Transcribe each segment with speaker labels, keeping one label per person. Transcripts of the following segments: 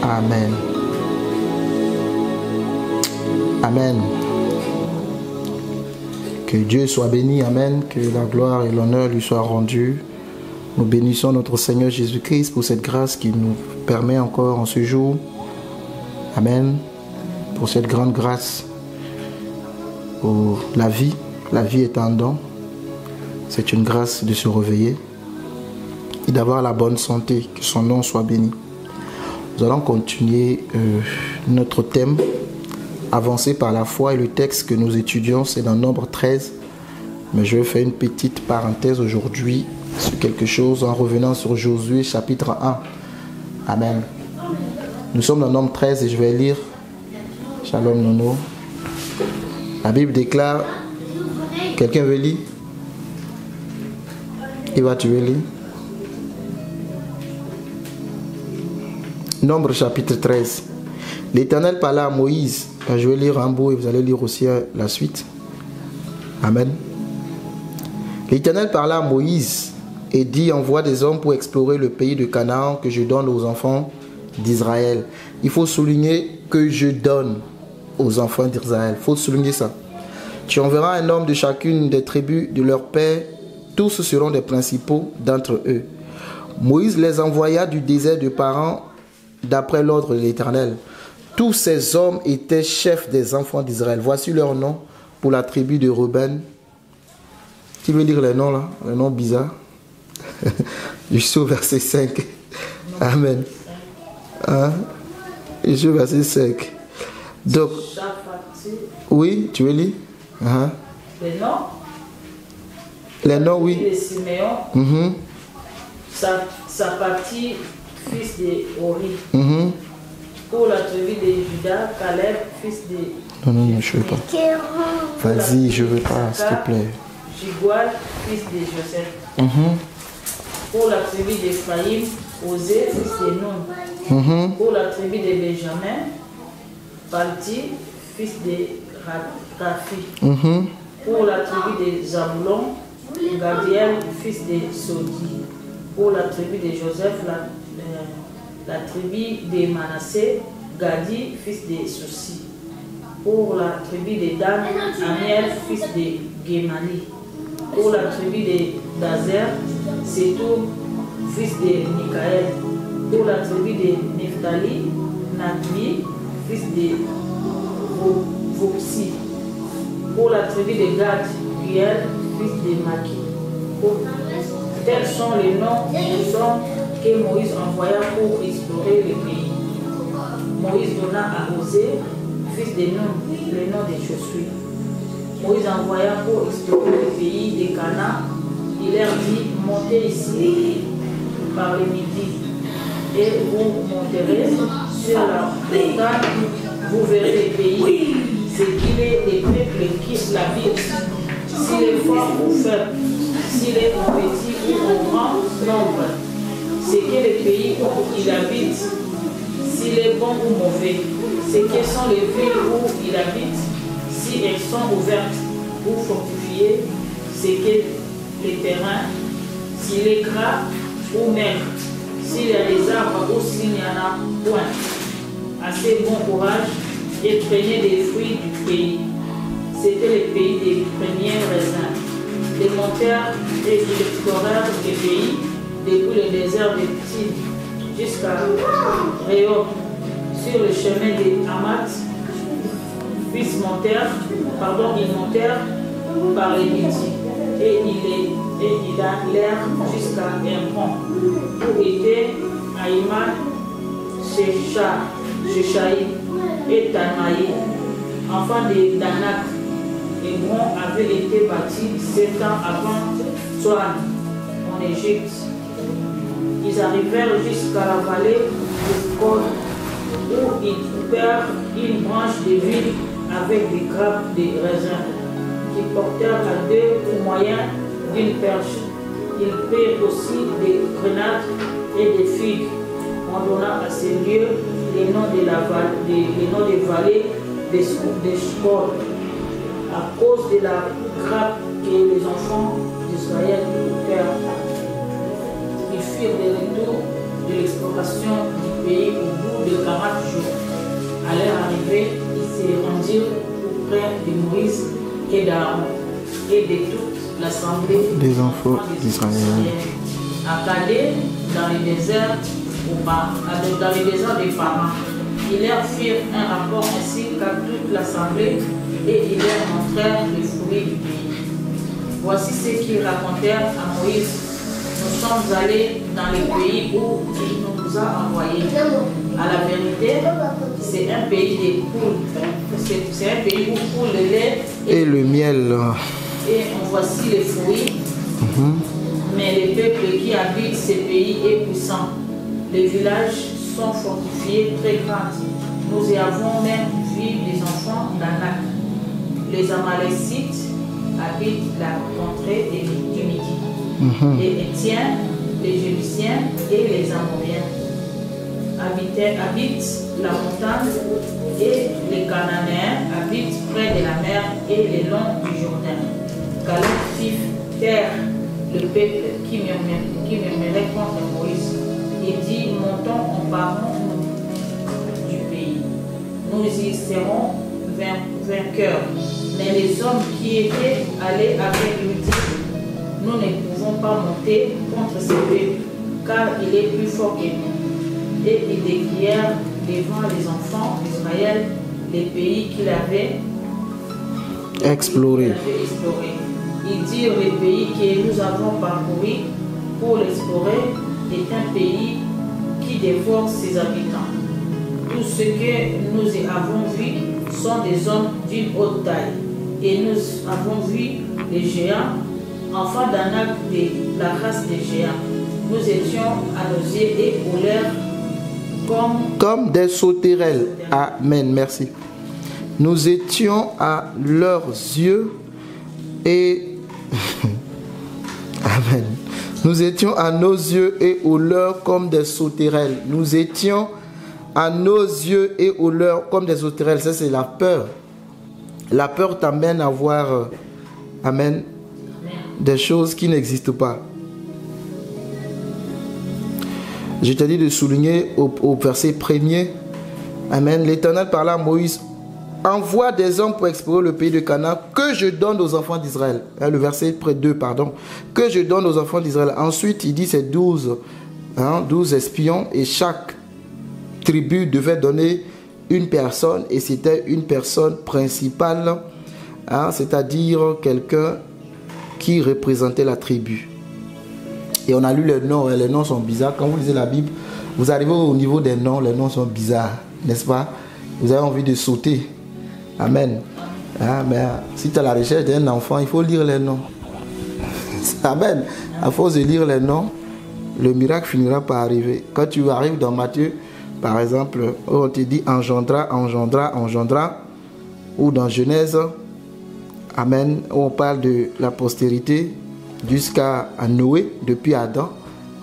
Speaker 1: Amen. Amen. Que Dieu soit béni. Amen. Que la gloire et l'honneur lui soient rendus. Nous bénissons notre Seigneur Jésus-Christ pour cette grâce qu'il nous permet encore en ce jour. Amen. Pour cette grande grâce. Pour la vie. La vie est un don. C'est une grâce de se réveiller et d'avoir la bonne santé. Que son nom soit béni. Nous allons continuer notre thème, avancer par la foi, et le texte que nous étudions, c'est dans Nombre 13. Mais je vais faire une petite parenthèse aujourd'hui sur quelque chose en revenant sur Josué chapitre 1. Amen. Nous sommes dans Nombre 13 et je vais lire. Shalom Nono. La Bible déclare, quelqu'un veut lire? Qui va tu veux lire? Nombre chapitre 13. L'Éternel parla à Moïse. Je vais lire un bout et vous allez lire aussi la suite. Amen. L'Éternel parla à Moïse et dit, envoie des hommes pour explorer le pays de Canaan que je donne aux enfants d'Israël. Il faut souligner que je donne aux enfants d'Israël. Il faut souligner ça. Tu enverras un homme de chacune des tribus de leur père. Tous seront des principaux d'entre eux. Moïse les envoya du désert de Paran d'après l'ordre de l'Éternel. Tous ces hommes étaient chefs des enfants d'Israël. Voici leurs noms pour la tribu de Ruben. Qui veut dire les noms là? Les noms bizarres. Je suis au verset 5. Amen. Hein? Je suis au verset 5. Donc, oui, tu veux lire?
Speaker 2: Les noms?
Speaker 1: Les noms, oui.
Speaker 2: De Siméon. Sa partie, fils de Ori. Pour la tribu de Juda, Caleb, fils de...
Speaker 1: Non, je ne veux pas. Vas-y, je ne veux pas, s'il te plaît.
Speaker 2: Jigual, fils de Joseph. Pour la tribu d'Ephraïm, Osée, fils de Nun. Pour la tribu de Benjamin, Palti, fils de Raphi. Pour la tribu de Zabulon, Gadiel, fils de Sodi. Pour la tribu de Joseph, la tribu de Manassé, Gadi, fils de Soussi. Pour la tribu de Dan, Amiel, fils de Gemali. Pour la tribu de Dazer, Sétour, fils de Mikaël. Pour la tribu de Nephtali, Natmi, fils de Vopsi. Pour la tribu de Gad, Uel, fils de Maki. Tels sont les noms des hommes que Moïse envoya pour explorer le pays. Moïse donna à Osée, fils de Nun, le nom de Josué. Moïse envoya pour explorer le pays de Canaan. Il leur dit, montez ici par le midi et vous monterez sur la montagne, vous verrez le pays, ce qu'il est des peuples qui l'habitent, s'il est fort ou faible, s'il est en petit ou en grand nombre, ce qu'est le pays où il habite, s'il est bon ou mauvais, ce que sont les villes où il habite, si elles sont ouvertes ou fortifiées, ce qu'est les terrains, s'il est gras ou maigre, s'il y a des arbres ou s'il n'y en a point. Assez bon courage et prenez des fruits du pays. C'était le pays des premiers raisins. Les montèrent et ils explorèrent le pays depuis le désert de Tine jusqu'à Réhob, sur le chemin de Hamat. Ils montèrent par les midi et ils allèrent jusqu'à Hébron, où étaient Aïman, Sheshaï et Tanaï, enfants de Danak. Hébron avait été bâti 7 ans avant Tsoan, en Égypte. Ils arrivèrent jusqu'à la vallée de Kod, où ils coupèrent une branche de vigne avec des grappes de raisin, qui portèrent à 2 au moyen d'une perche. Ils prirent aussi des grenades et des figues. On donna à ces lieux les noms des vallées des Shkol, à cause de la grappe que les enfants d'Israël coupèrent. Ils firent le retour de l'exploration du pays au bout de 40 arrivés, ils se rendirent auprès de Moïse et d'Aaron et de toute l'assemblée
Speaker 1: des enfants d'Israël
Speaker 2: à Calais, dans le désert des Paran. Ils leur firent un rapport ainsi qu'à toute l'assemblée et ils leur montrèrent les fruits du pays. Voici ce qu'ils racontèrent à Moïse. Nous sommes allés dans le pays où il nous a envoyés. À la vérité, c'est un pays de poules. C'est un pays où coule le lait
Speaker 1: et le miel.
Speaker 2: Et voici les fruits. Mais le peuple qui habite ce pays est puissant. Les villages sont fortifiés très grands. Nous y avons même vu des enfants d'Anak. Les Amalécites habitent la contrée du Midi. Les Étiens, les Jébusiens et les Amoriens habitent la montagne et les Cananéens habitent près de la mer et le long du Jourdain. Caleb fit taire le peuple qui murmurait contre Moïse. Il dit, montons, emparons-nous du pays. Nous y serons vainqueurs. Mais les hommes qui étaient allés avec lui dirent, nous ne pouvons pas monter contre ce peuple, car il est plus fort que nous. Et ils décrièrent devant les enfants d'Israël les pays qu'il avait explorés. Ils dirent, le pays que nous avons parcouru pour l'explorer est un pays qui dévore ses habitants. Tout ce que nous avons vu sont des hommes d'une haute taille. Et nous avons vu les géants, enfants d'Anak de la race des géants. Nous étions à nos yeux et aux leurs comme des sauterelles.
Speaker 1: Amen, merci. Nous étions à leurs yeux et... Amen. Nous étions à nos yeux et aux leurs comme des sauterelles. Nous étions à nos yeux et aux leurs comme des sauterelles. Ça, c'est la peur. La peur t'amène à voir, amen, des choses qui n'existent pas. Je te dis de souligner au verset 1er, amen, l'Éternel parla à Moïse, envoie des hommes pour explorer le pays de Canaan que je donne aux enfants d'Israël. Le verset 2, pardon. Que je donne aux enfants d'Israël. Ensuite, il dit c'est 12 espions et chaque tribu devait donner une personne et c'était une personne principale, c'est-à-dire quelqu'un qui représentait la tribu. Et on a lu les noms, et les noms sont bizarres. Quand vous lisez la Bible, vous arrivez au niveau des noms, les noms sont bizarres, n'est-ce pas? Vous avez envie de sauter. Amen. Mais si tu as la recherche d'un enfant, il faut lire les noms. Amen. À force de lire les noms, le miracle finira par arriver. Quand tu arrives dans Matthieu, par exemple, on te dit engendra, engendra, engendra, ou dans Genèse, amen, où on parle de la postérité jusqu'à Noé, depuis Adam.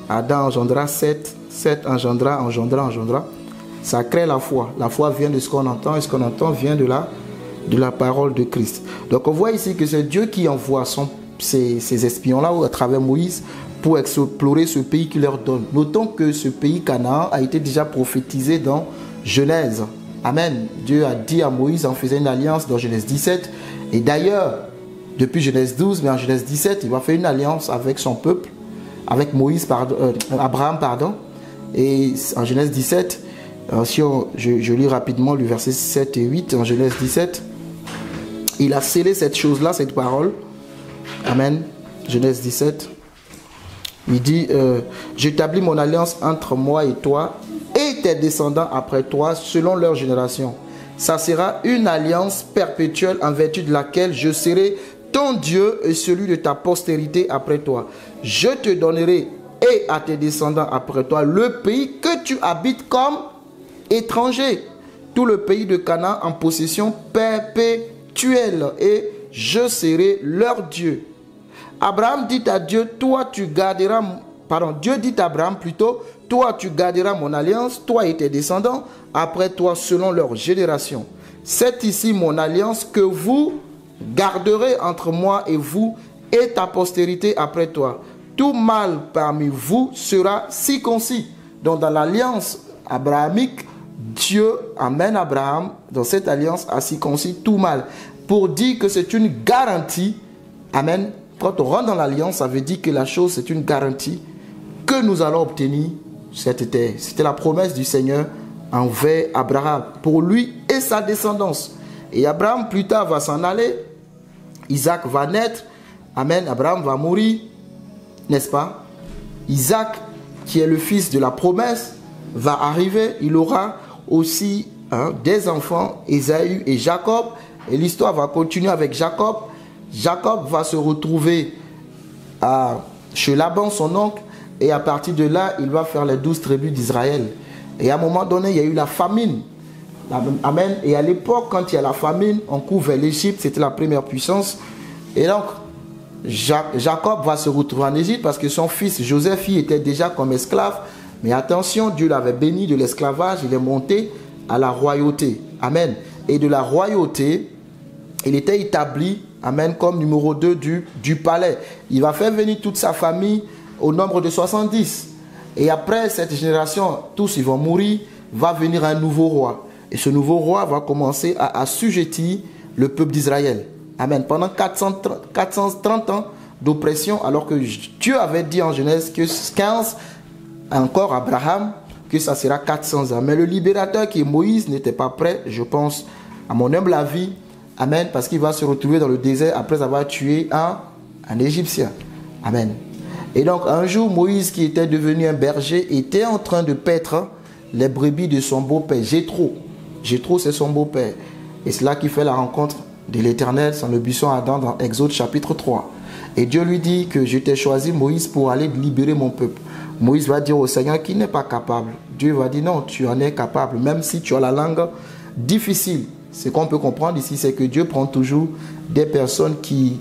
Speaker 1: Adam engendra Seth, Seth engendra, engendra, engendra. Ça crée la foi. La foi vient de ce qu'on entend et ce qu'on entend vient de la parole de Christ. Donc on voit ici que c'est Dieu qui envoie ces espions-là à travers Moïse pour explorer ce pays qu'il leur donne. Notons que ce pays Canaan a été déjà prophétisé dans Genèse. Amen. Dieu a dit à Moïse en faisant une alliance dans Genèse 17. Et d'ailleurs, depuis Genèse 12, mais en Genèse 17, il va faire une alliance avec son peuple, avec Abraham, pardon. Et en Genèse 17, si je lis rapidement le verset 7 et 8, en Genèse 17, il a scellé cette chose-là, cette parole. Amen. Genèse 17. Il dit, j'établis mon alliance entre moi et toi et tes descendants après toi selon leur génération. Ça sera une alliance perpétuelle en vertu de laquelle je serai ton Dieu et celui de ta postérité après toi. Je te donnerai et à tes descendants après toi le pays que tu habites comme étranger, tout le pays de Canaan en possession perpétuelle, et je serai leur Dieu. Abraham dit à Dieu, Dieu dit à Abraham plutôt, toi tu garderas mon alliance, toi et tes descendants, après toi selon leur génération. C'est ici mon alliance que vous garderez entre moi et vous et ta postérité après toi. Tout mâle parmi vous sera circoncis. Donc dans l'alliance abrahamique, Dieu amène Abraham dans cette alliance à circoncire tout mâle pour dire que c'est une garantie. Amen. Quand on rentre dans l'alliance, ça veut dire que la chose, c'est une garantie que nous allons obtenir cette terre. C'était la promesse du Seigneur envers Abraham, pour lui et sa descendance. Et Abraham, plus tard, va s'en aller. Isaac va naître. Amen. Abraham va mourir. N'est-ce pas? Isaac, qui est le fils de la promesse, va arriver. Il aura aussi des enfants, Ésaü et Jacob. Et l'histoire va continuer avec Jacob. Jacob va se retrouver chez Laban, son oncle. Et à partir de là, il va faire les 12 tribus d'Israël. Et à un moment donné, il y a eu la famine. Amen. Et à l'époque, quand il y a la famine, on court vers l'Égypte. C'était la première puissance. Et donc, Jacob va se retrouver en Égypte parce que son fils Joseph était déjà comme esclave. Mais attention, Dieu l'avait béni de l'esclavage. Il est monté à la royauté. Amen. Et de la royauté, il était établi, amen, comme numéro 2 du palais. Il va faire venir toute sa famille au nombre de 70. Et après cette génération, tous ils vont mourir, va venir un nouveau roi. Et ce nouveau roi va commencer à assujettir le peuple d'Israël. Amen. Pendant 430 ans d'oppression, alors que Dieu avait dit en Genèse que 15, encore Abraham, que ça sera 400 ans. Mais le libérateur qui est Moïse n'était pas prêt, je pense, à mon humble avis. Amen. Parce qu'il va se retrouver dans le désert après avoir tué un Égyptien. Amen. Et donc un jour, Moïse, qui était devenu un berger, était en train de paître les brebis de son beau-père, Jéthro. Jéthro, c'est son beau-père. Et c'est là qu'il fait la rencontre de l'Éternel dans le buisson Adam dans Exode chapitre 3. Et Dieu lui dit que je t'ai choisi, Moïse, pour aller libérer mon peuple. Moïse va dire au Seigneur qu'il n'est pas capable. Dieu va dire non, tu en es capable, même si tu as la langue difficile. Ce qu'on peut comprendre ici, c'est que Dieu prend toujours des personnes qui,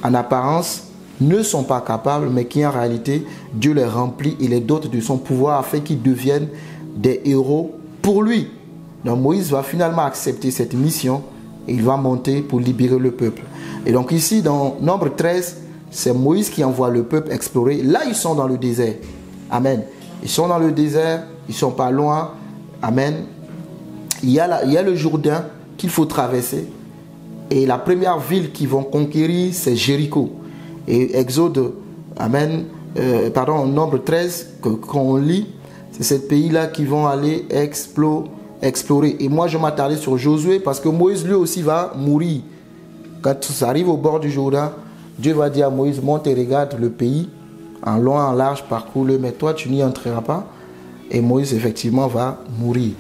Speaker 1: en apparence, ne sont pas capables, mais qui en réalité, Dieu les remplit et les dote de son pouvoir afin qu'ils deviennent des héros pour lui. Donc Moïse va finalement accepter cette mission et il va monter pour libérer le peuple. Et donc ici, dans Nombre 13, c'est Moïse qui envoie le peuple explorer. Là, ils sont dans le désert. Amen. Ils sont dans le désert, ils ne sont pas loin. Amen. Il y a le Jourdain qu'il faut traverser. Et la première ville qu'ils vont conquérir, c'est Jéricho. Et Exode, amen, Nombre 13, qu'on lit, c'est ce pays-là qui vont aller explorer. Et moi, je m'attardais sur Josué parce que Moïse, lui aussi, va mourir. Quand ça arrive au bord du Jourdain, Dieu va dire à Moïse, monte et regarde le pays, en long, en large, parcours-le, mais toi, tu n'y entreras pas. Et Moïse, effectivement, va mourir.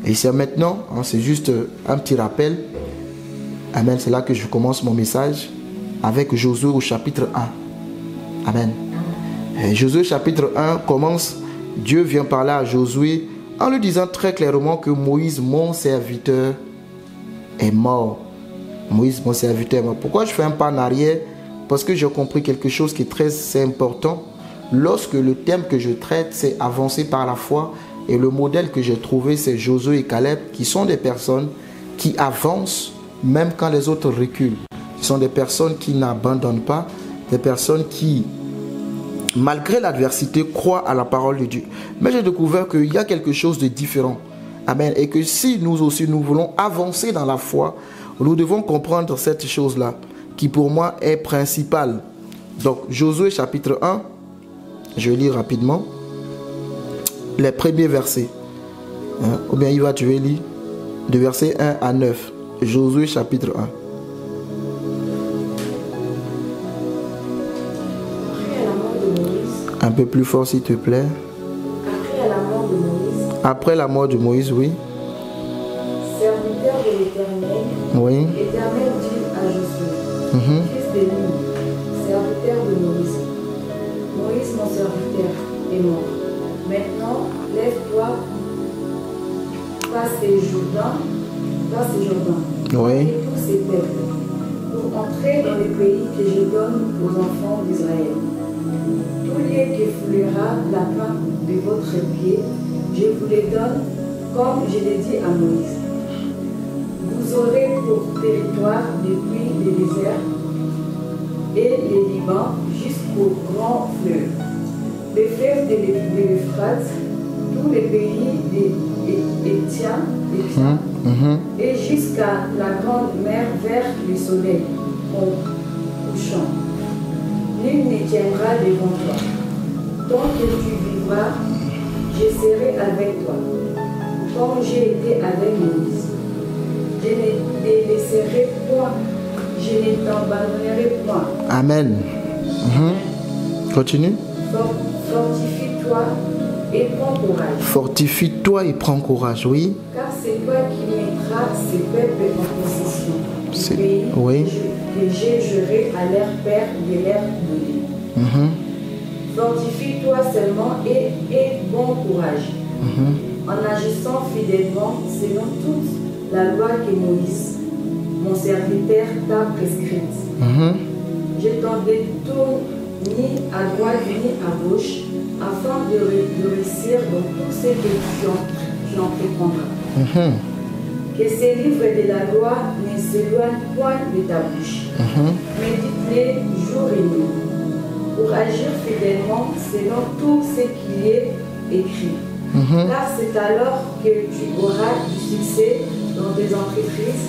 Speaker 1: Et c'est maintenant, c'est juste un petit rappel. Amen, c'est là que je commence mon message avec Josué au chapitre 1. Amen. Et Josué chapitre 1 commence, Dieu vient parler à Josué en lui disant très clairement que Moïse, mon serviteur, est mort. Moïse, mon serviteur, est mort. Pourquoi je fais un pas en arrière? Parce que j'ai compris quelque chose qui est très important. Lorsque le thème que je traite, c'est avancer par la foi, et le modèle que j'ai trouvé, c'est Josué et Caleb, qui sont des personnes qui avancent même quand les autres reculent. Ce sont des personnes qui n'abandonnent pas, des personnes qui, malgré l'adversité, croient à la parole de Dieu. Mais j'ai découvert qu'il y a quelque chose de différent. Amen. Et que si nous aussi, nous voulons avancer dans la foi, nous devons comprendre cette chose-là, qui pour moi est principale. Donc, Josué chapitre 1, je lis rapidement les premiers versets. Ou bien il va, tu vas lire de versets 1 à 9. Josué chapitre 1. Un peu plus fort s'il te plaît. Après la mort de Moïse, oui.
Speaker 3: Serviteur de l'Éternel,
Speaker 1: oui.
Speaker 3: L'Éternel dit à Josué, fils de Nun, serviteur de Moïse. Moïse, mon serviteur, est mort. Maintenant, lève-toi, passe ces Jourdain,
Speaker 1: oui.
Speaker 3: et tous ces peuples, pour entrer dans le pays que je donne aux enfants d'Israël. Tout lieu qui foulera la plante de votre pied, je vous les donne, comme je l'ai dit à Moïse. Vous aurez pour territoire depuis le désert et le Liban jusqu'au grand fleuve, le fleuve de l'Euphrate, tous les pays des Étiens, et jusqu'à la grande mer vers le soleil couchant. Nul ne tiendra devant toi. Tant que tu vivras, je serai avec toi, comme j'ai été avec Moïse. Je ne te laisserai point, je ne t'abandonnerai point.
Speaker 1: Amen. Continue.
Speaker 3: Fortifie-toi et prends courage.
Speaker 1: Fortifie-toi et prends courage, oui.
Speaker 3: Car c'est toi qui mettras ces peuples en possession du pays que j'ai juré à leur père de leur donner. Fortifie-toi seulement et aie bon courage, en agissant fidèlement selon toute la loi que Moïse, mon serviteur, t'a prescrite. Je t'en détourne ni à droite ni à gauche, afin de réussir dans tout ce que tu entreprendras. Que ces livres de la loi ne s'éloignent point de ta bouche. Médite-les jour et nuit, pour agir fidèlement selon tout ce qui est écrit. Car c'est alors que tu auras du succès dans tes entreprises,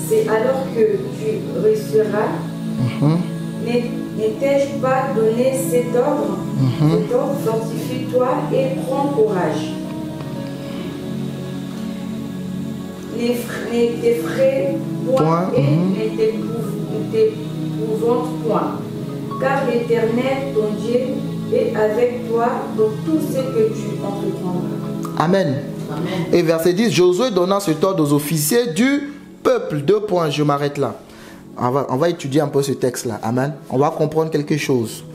Speaker 3: c'est alors que tu réussiras. Ne t'ai-je pas donné cet ordre? Cet ordre, fortifie-toi et prends courage. Ne t'effraie point et ne t'épouvante point. Car l'Éternel, ton Dieu, est avec toi dans tout ce que tu entreprendras.
Speaker 1: Amen. Et verset 10, Josué donna cet ordre aux officiers du peuple. 2 points, je m'arrête là. On va étudier un peu ce texte-là. Amen. On va comprendre quelque chose.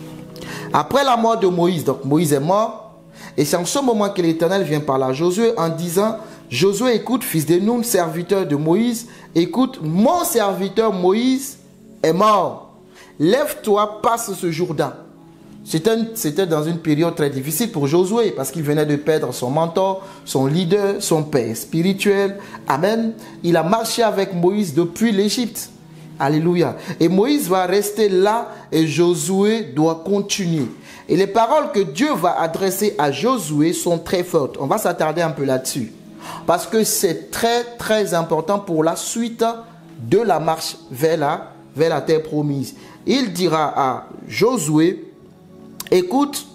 Speaker 1: Après la mort de Moïse, donc Moïse est mort, et c'est en ce moment que l'Éternel vient parler à Josué en disant, Josué, écoute, fils de Nun, serviteur de Moïse, écoute, mon serviteur Moïse est mort. Lève-toi, passe ce Jourdain. C'était dans une période très difficile pour Josué, parce qu'il venait de perdre son mentor, son leader, son père spirituel. Amen. Il a marché avec Moïse depuis l'Égypte. Alléluia. Et Moïse va rester là et Josué doit continuer. Et les paroles que Dieu va adresser à Josué sont très fortes. On va s'attarder un peu là-dessus. Parce que c'est très très important pour la suite de la marche vers la terre promise. Il dira à Josué, écoute,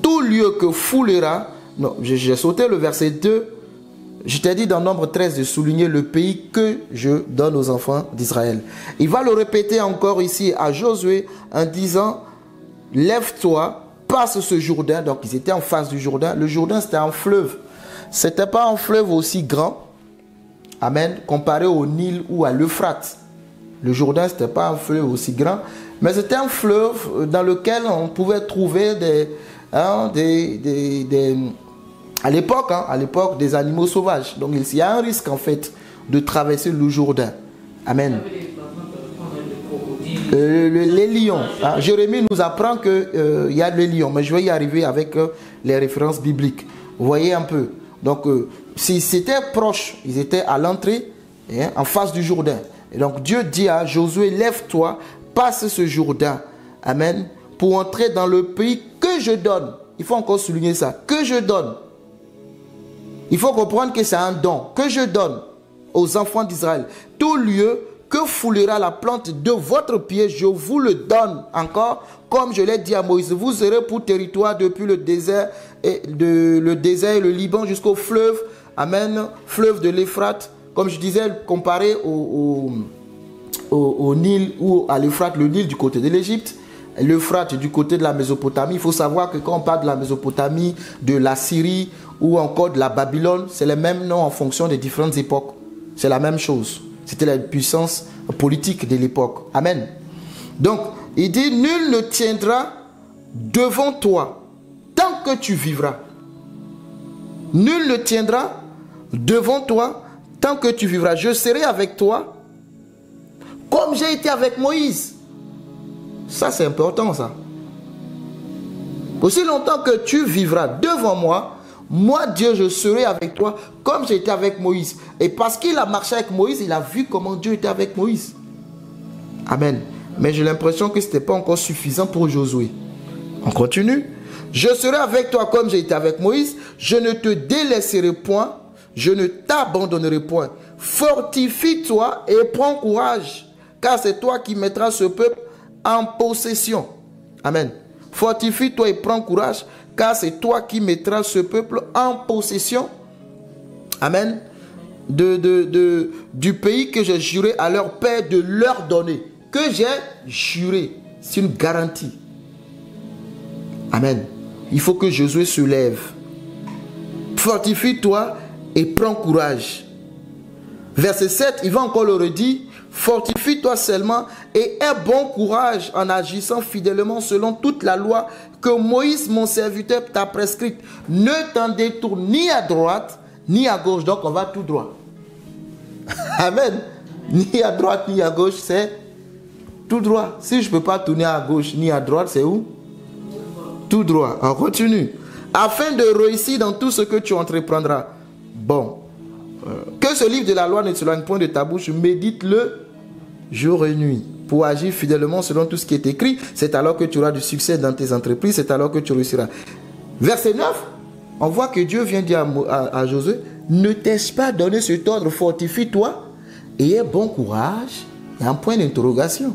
Speaker 1: tout lieu que foulera, non, j'ai sauté le verset 2, je t'ai dit dans Nombre 13 de souligner le pays que je donne aux enfants d'Israël. Il va le répéter encore ici à Josué en disant, lève-toi, passe ce Jourdain. Donc ils étaient en face du Jourdain. Le Jourdain c'était un fleuve. C'était pas un fleuve aussi grand, amen, comparé au Nil ou à l'Euphrate. Le Jourdain c'était pas un fleuve aussi grand, mais c'était un fleuve dans lequel on pouvait trouver à l'époque, des animaux sauvages. Donc il y a un risque en fait de traverser le Jourdain. Amen. Les lions. Jérémie nous apprend qu'il y a les lions, mais je vais y arriver avec les références bibliques. Vous voyez un peu. Donc, si c'était proche, ils étaient à l'entrée, en face du Jourdain. Et donc Dieu dit à Josué, lève-toi, passe ce Jourdain. Amen. Pour entrer dans le pays que je donne. Il faut encore souligner ça. Que je donne. Il faut comprendre que c'est un don que je donne aux enfants d'Israël. Tout lieu que foulera la plante de votre pied, je vous le donne encore, comme je l'ai dit à Moïse. Vous serez pour territoire depuis le désert et le Liban jusqu'au fleuve, amen, fleuve de l'Euphrate. Comme je disais, comparé au Nil ou à l'Euphrate, le Nil du côté de l'Égypte, l'Euphrate du côté de la Mésopotamie. Il faut savoir que quand on parle de la Mésopotamie, de la Syrie ou encore de la Babylone, c'est les mêmes noms en fonction des différentes époques. C'est la même chose. C'était la puissance politique de l'époque. Amen. Donc, il dit, nul ne tiendra devant toi tant que tu vivras. Nul ne tiendra devant toi tant que tu vivras. Je serai avec toi comme j'ai été avec Moïse. Ça, c'est important, ça. Aussi longtemps que tu vivras devant moi, moi, Dieu, je serai avec toi comme j'étais avec Moïse. Et parce qu'il a marché avec Moïse, il a vu comment Dieu était avec Moïse. Amen. Mais j'ai l'impression que ce n'était pas encore suffisant pour Josué. On continue. Je serai avec toi comme j'ai été avec Moïse. Je ne te délaisserai point. Je ne t'abandonnerai point. Fortifie-toi et prends courage, car c'est toi qui mettras ce peuple en possession. Amen. Fortifie-toi et prends courage, car c'est toi qui mettras ce peuple en possession. Amen. Du pays que j'ai juré à leur père de leur donner. Que j'ai juré. C'est une garantie. Amen. Il faut que Josué se lève. Fortifie-toi et prends courage. Verset 7, il va encore le redire. Fortifie-toi seulement et aie bon courage en agissant fidèlement selon toute la loi que Moïse, mon serviteur, t'a prescrite. Ne t'en détourne ni à droite, ni à gauche. Donc on va tout droit. Amen. Ni à droite, ni à gauche, c'est tout droit. Si je ne peux pas tourner à gauche, ni à droite, c'est où? Tout droit. On continue. Afin de réussir dans tout ce que tu entreprendras. Bon. Que ce livre de la loi ne s'éloigne point de ta bouche. Médite-le jour et nuit. Pour agir fidèlement selon tout ce qui est écrit. C'est alors que tu auras du succès dans tes entreprises. C'est alors que tu réussiras. Verset 9. On voit que Dieu vient dire à Josué. Ne t'ai-je pas donné cet ordre? Fortifie-toi et aie bon courage. Il y a un point d'interrogation.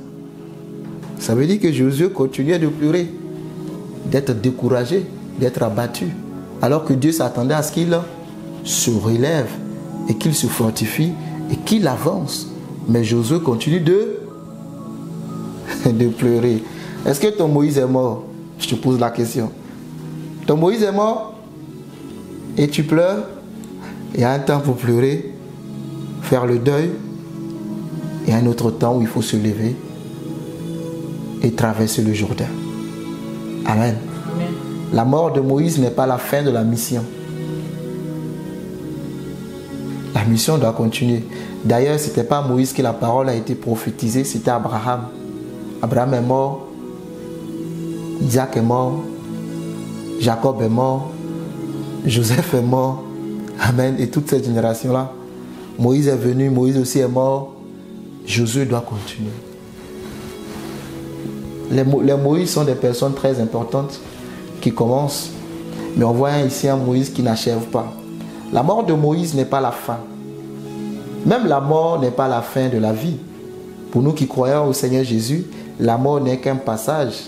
Speaker 1: Ça veut dire que Josué continuait de pleurer, d'être découragé, d'être abattu, alors que Dieu s'attendait à ce qu'il se relève et qu'il se fortifie et qu'il avance. Mais Josué continue de pleurer. Est-ce que ton Moïse est mort? Je te pose la question. Ton Moïse est mort et tu pleures? Il y a un temps pour pleurer, faire le deuil. Il y a un autre temps où il faut se lever et traverser le Jourdain. Amen.
Speaker 2: Amen.
Speaker 1: La mort de Moïse n'est pas la fin de la mission. La mission doit continuer. D'ailleurs, ce n'était pas Moïse que la parole a été prophétisée, c'était Abraham. Abraham est mort, Isaac est mort, Jacob est mort, Joseph est mort. Amen. Et toute cette génération-là. Moïse est venu, Moïse aussi est mort. Josué doit continuer. Les Moïse sont des personnes très importantes qui commencent. Mais on voit ici un Moïse qui n'achève pas. La mort de Moïse n'est pas la fin. Même la mort n'est pas la fin de la vie. Pour nous qui croyons au Seigneur Jésus, la mort n'est qu'un passage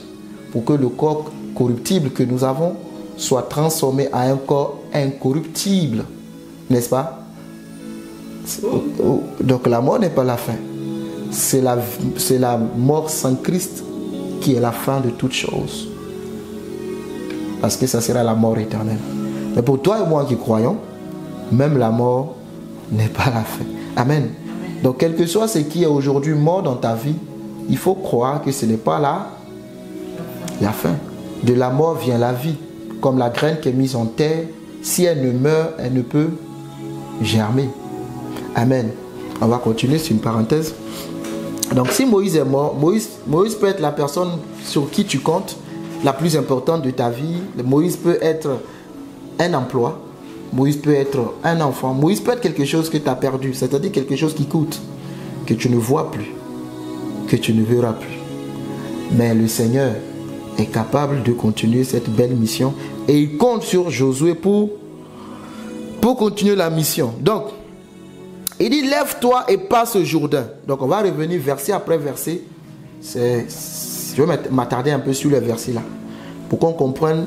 Speaker 1: pour que le corps corruptible que nous avons soit transformé en un corps incorruptible. N'est-ce pas? Donc la mort n'est pas la fin. C'est la mort sans Christ qui est la fin de toute chose. Parce que ça sera la mort éternelle. Mais pour toi et moi qui croyons, même la mort n'est pas la fin. Amen. Donc quel que soit ce qui est aujourd'hui mort dans ta vie, il faut croire que ce n'est pas la fin. De la mort vient la vie. Comme la graine qui est mise en terre, si elle ne meurt, elle ne peut germer. Amen. On va continuer, c'est une parenthèse. Donc si Moïse est mort, Moïse peut être la personne sur qui tu comptes, la plus importante de ta vie. Moïse peut être un emploi. Moïse peut être un enfant. Moïse peut être quelque chose que tu as perdu, c'est-à-dire quelque chose qui coûte, que tu ne vois plus, que tu ne verras plus. Mais le Seigneur est capable de continuer cette belle mission et il compte sur Josué pour continuer la mission. Donc, il dit, lève-toi et passe au Jourdain. Donc, on va revenir verset après verset. Je vais m'attarder un peu sur les versets là, pour qu'on comprenne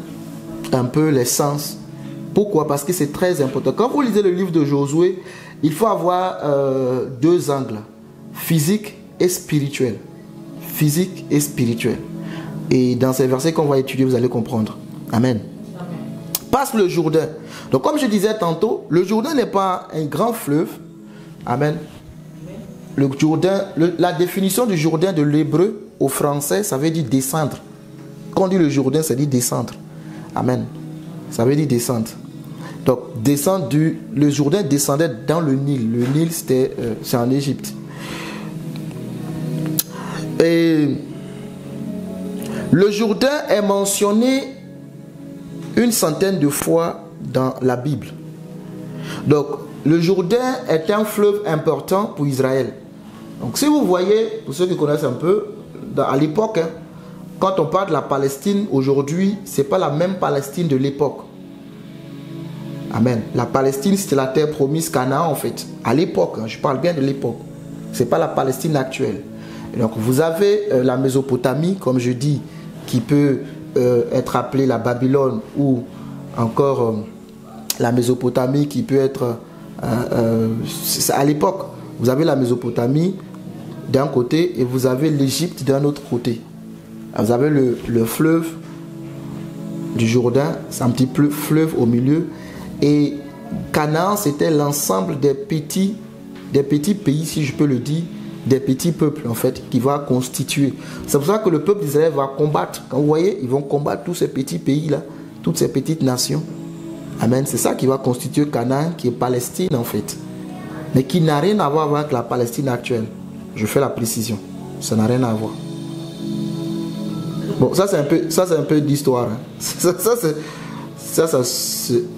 Speaker 1: un peu les sens. Pourquoi? Parce que c'est très important. Quand vous lisez le livre de Josué, il faut avoir deux angles, physique et spirituel. Physique et spirituel. Et dans ces versets qu'on va étudier, vous allez comprendre. Amen. Amen. Passe le Jourdain. Donc comme je disais tantôt, le Jourdain n'est pas un grand fleuve. Amen. Le Jourdain, la définition du Jourdain de l'hébreu au français, ça veut dire descendre. Quand on dit le Jourdain, ça dit descendre. Amen. Ça veut dire descendre. Donc, descendre le Jourdain descendait dans le Nil. Le Nil, c'est en Égypte. Et le Jourdain est mentionné une centaine de fois dans la Bible. Donc, le Jourdain est un fleuve important pour Israël. Donc, si vous voyez, pour ceux qui connaissent un peu, à l'époque, quand on parle de la Palestine aujourd'hui, ce n'est pas la même Palestine de l'époque. Amen. La Palestine, c'était la terre promise Canaan en fait. À l'époque, je parle bien de l'époque. Ce n'est pas la Palestine actuelle. Et donc vous avez la Mésopotamie, comme je dis, qui peut être appelée la Babylone, ou encore la Mésopotamie qui peut être à l'époque. Vous avez la Mésopotamie d'un côté et vous avez l'Égypte d'un autre côté. Vous avez le fleuve du Jourdain, c'est un petit fleuve au milieu. Et Canaan, c'était l'ensemble des petits pays, si je peux le dire, des petits peuples en fait, qui va constituer. C'est pour ça que le peuple d'Israël va combattre. Quand vous voyez, ils vont combattre tous ces petits pays-là, toutes ces petites nations. Amen. C'est ça qui va constituer Canaan, qui est Palestine en fait. Mais qui n'a rien à voir avec la Palestine actuelle. Je fais la précision. Ça n'a rien à voir. Bon, ça c'est un peu d'histoire. Hein.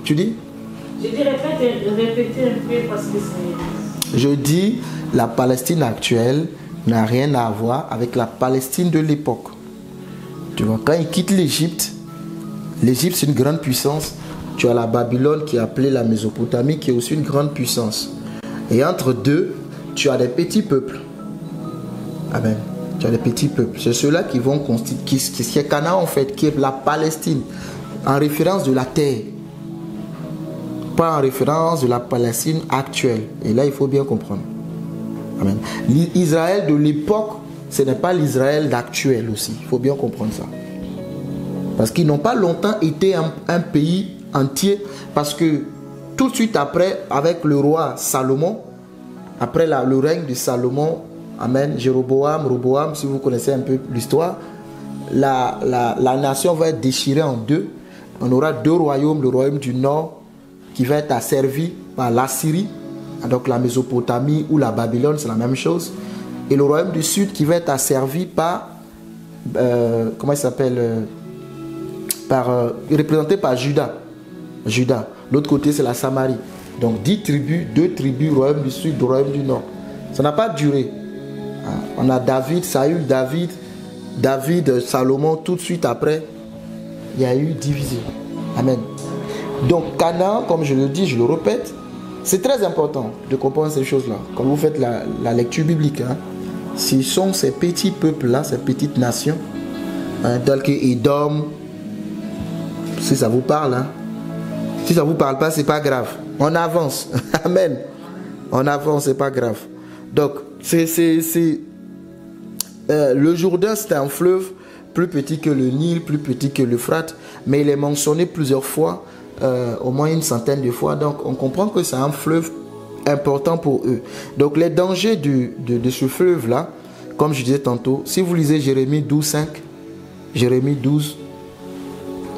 Speaker 1: Tu dis?
Speaker 2: Je dis répéter un peu parce que c'est...
Speaker 1: Je dis, la Palestine actuelle n'a rien à voir avec la Palestine de l'époque. Tu vois, quand ils quittent l'Égypte, l'Égypte c'est une grande puissance. Tu as la Babylone qui est appelée la Mésopotamie, qui est aussi une grande puissance. Et entre deux, tu as des petits peuples. Amen. Tu as des petits peuples. C'est ceux-là qui vont constituer, qui est Canaan en fait, qui est la Palestine, en référence de la terre. Pas en référence de la Palestine actuelle. Et là, il faut bien comprendre. Amen. L'Israël de l'époque, ce n'est pas l'Israël d'actuel aussi. Il faut bien comprendre ça. Parce qu'ils n'ont pas longtemps été un pays entier. Parce que tout de suite après, avec le roi Salomon, après le règne de Salomon, amen, Roboam, si vous connaissez un peu l'histoire, la nation va être déchirée en deux. On aura deux royaumes, le royaume du nord qui va être asservi par l'Assyrie, donc la Mésopotamie ou la Babylone, c'est la même chose. Et le royaume du sud qui va être asservi par, comment il s'appelle, représenté par Juda. L'autre côté c'est la Samarie. Donc 10 tribus, 2 tribus, royaume du sud, royaume du nord. Ça n'a pas duré. On a David, Saül, David, Salomon, tout de suite après, il y a eu division. Amen. Donc Canaan, comme je le dis, je le répète, c'est très important de comprendre ces choses-là. Quand vous faites la lecture biblique, hein, ce sont ces petits peuples-là, ces petites nations, hein, tels que Édom, si ça vous parle, hein. Si ça ne vous parle pas, c'est pas grave. On avance. Amen. On avance, c'est pas grave. Donc, le Jourdain, c'est un fleuve plus petit que le Nil, plus petit que l'Euphrate, mais il est mentionné plusieurs fois, au moins une centaine de fois. Donc, on comprend que c'est un fleuve important pour eux. Donc, les dangers de ce fleuve-là, comme je disais tantôt, si vous lisez Jérémie 12, 5, Jérémie 12,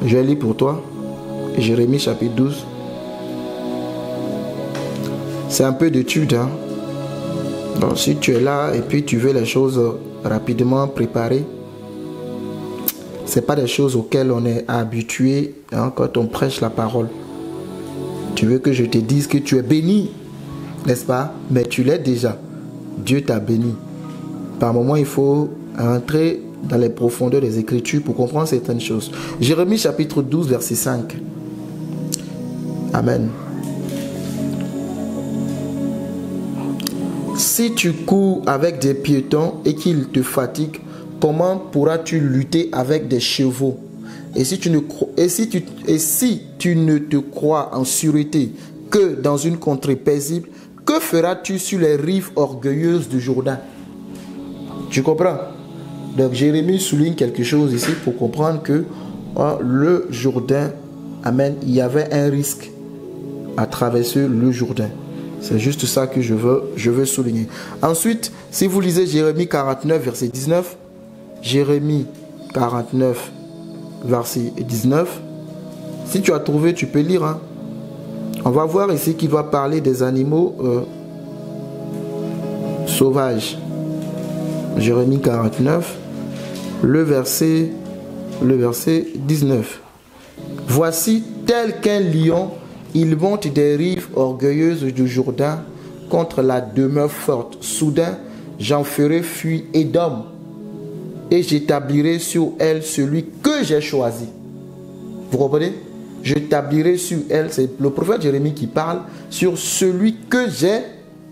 Speaker 1: je vais lire pour toi, Jérémie chapitre 12. C'est un peu d'étude, hein. Donc, si tu es là et puis tu veux les choses rapidement préparées, ce n'est pas des choses auxquelles on est habitué, hein, quand on prêche la parole. Tu veux que je te dise que tu es béni, n'est-ce pas? Mais tu l'es déjà. Dieu t'a béni. Par moments, il faut entrer dans les profondeurs des Écritures pour comprendre certaines choses. Jérémie chapitre 12, verset 5. Amen. Si tu cours avec des piétons et qu'ils te fatiguent, comment pourras-tu lutter avec des chevaux? Et si tu ne te crois en sûreté que dans une contrée paisible, que feras-tu sur les rives orgueilleuses du Jourdain? Tu comprends? Donc Jérémie souligne quelque chose ici pour comprendre que le Jourdain, amen, il y avait un risque à traverser le Jourdain. C'est juste ça que je veux souligner. Ensuite, si vous lisez Jérémie 49, verset 19, Jérémie 49, verset 19, si tu as trouvé, tu peux lire. Hein. On va voir ici qu'il va parler des animaux sauvages. Jérémie 49, le verset 19. Voici tel qu'un lion, il monte des rives orgueilleuses du Jourdain contre la demeure forte. Soudain, j'en ferai fuir Édom. et j'établirai sur elle celui que j'ai choisi. Vous comprenez? J'établirai sur elle, c'est le prophète Jérémie qui parle, sur celui que j'ai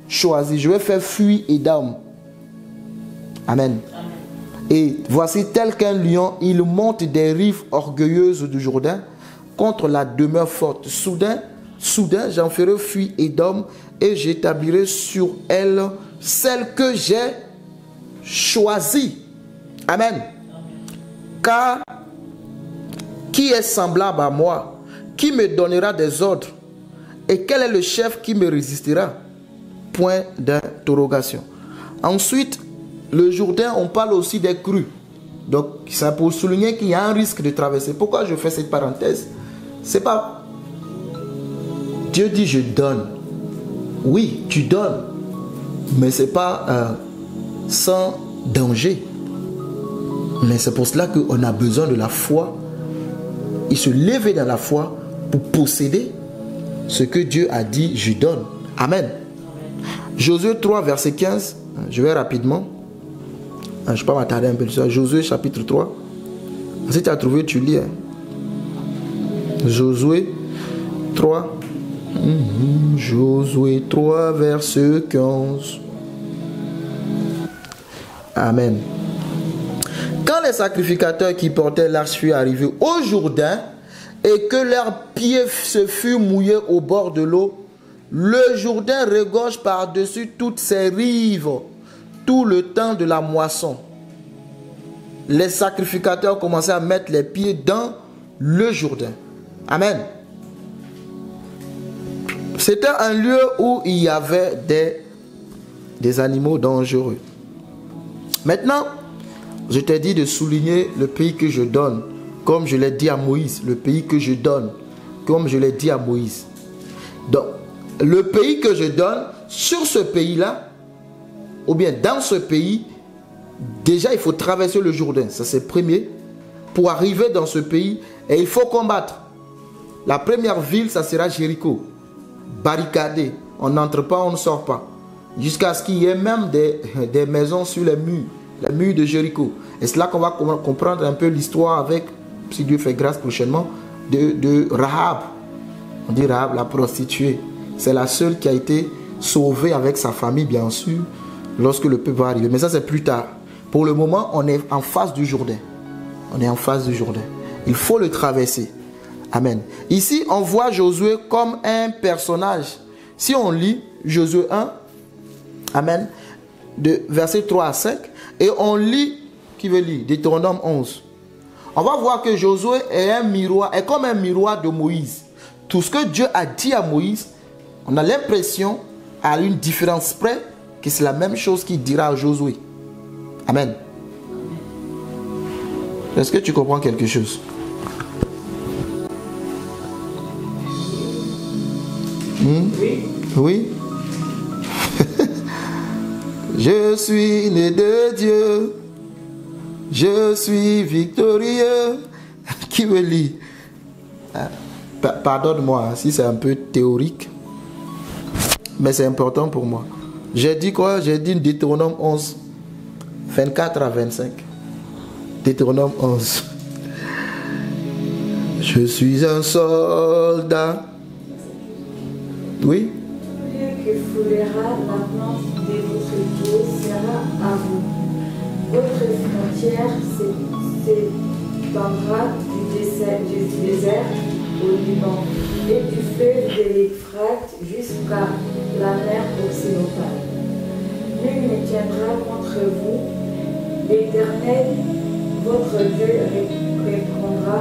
Speaker 1: choisi. Je vais faire fuir Édom. Amen. Et voici tel qu'un lion, il monte des rives orgueilleuses du Jourdain contre la demeure forte. Soudain, j'en ferai fuir Édom et j'établirai sur elle celle que j'ai choisie. Amen. Car qui est semblable à moi? Qui me donnera des ordres? Et quel est le chef qui me résistera? Point d'interrogation. Ensuite, le Jourdain, on parle aussi des crues. Donc, c'est pour souligner qu'il y a un risque de traverser. Pourquoi je fais cette parenthèse? C'est pas... Dieu dit je donne. Oui, tu donnes. Mais ce n'est pas sans danger. Mais c'est pour cela qu'on a besoin de la foi. Et se lever dans la foi pour posséder ce que Dieu a dit, je donne. Amen. Josué 3, verset 15. Je vais rapidement. Je ne vais pas m'attarder un peu sur ça. Josué chapitre 3. Si tu as trouvé, tu lis. Josué 3. Josué 3, verset 15. Amen. Quand les sacrificateurs qui portaient l'arche furent arrivés au Jourdain et que leurs pieds se furent mouillés au bord de l'eau, le Jourdain regorge par-dessus toutes ses rives tout le temps de la moisson. Les sacrificateurs commençaient à mettre les pieds dans le Jourdain. Amen. C'était un lieu où il y avait des animaux dangereux. Maintenant, je t'ai dit de souligner le pays que je donne, comme je l'ai dit à Moïse. Le pays que je donne, comme je l'ai dit à Moïse. Donc, le pays que je donne, sur ce pays-là, ou bien dans ce pays, déjà il faut traverser le Jourdain. Ça c'est premier. Pour arriver dans ce pays, et il faut combattre. La première ville, ça sera Jéricho. Barricadé. On n'entre pas, on ne sort pas. Jusqu'à ce qu'il y ait même des maisons sur les murs de Jéricho. Et c'est là qu'on va comprendre un peu l'histoire avec, si Dieu fait grâce prochainement, de Rahab. On dit Rahab, la prostituée. C'est la seule qui a été sauvée avec sa famille, bien sûr, lorsque le peuple va arriver. Mais ça, c'est plus tard. Pour le moment, on est en face du Jourdain. On est en face du Jourdain. Il faut le traverser. Amen. Ici, on voit Josué comme un personnage. Si on lit Josué 1, Amen, de verset 3 à 5, et on lit, qui veut lire, Deutéronome 11. On va voir que Josué est comme un miroir de Moïse. Tout ce que Dieu a dit à Moïse, on a l'impression, à une différence près, que c'est la même chose qu'il dira à Josué. Amen. Est-ce que tu comprends quelque chose?
Speaker 2: Oui.
Speaker 1: Oui. Je suis né de Dieu. Je suis victorieux. Qui me lit? Pardonne-moi si c'est un peu théorique. Mais c'est important pour moi. J'ai dit quoi? J'ai dit Deutéronome 11, 24 à 25. Deutéronome 11. Je suis un soldat. Oui?
Speaker 3: Celui qui foulera la plante de votre pied sera à vous. Votre frontière s'étendra du désert au Liban et du fleuve de l'Euphrate jusqu'à la mer occidentale. Nul ne tiendra contre vous. L'Éternel, votre Dieu, répondra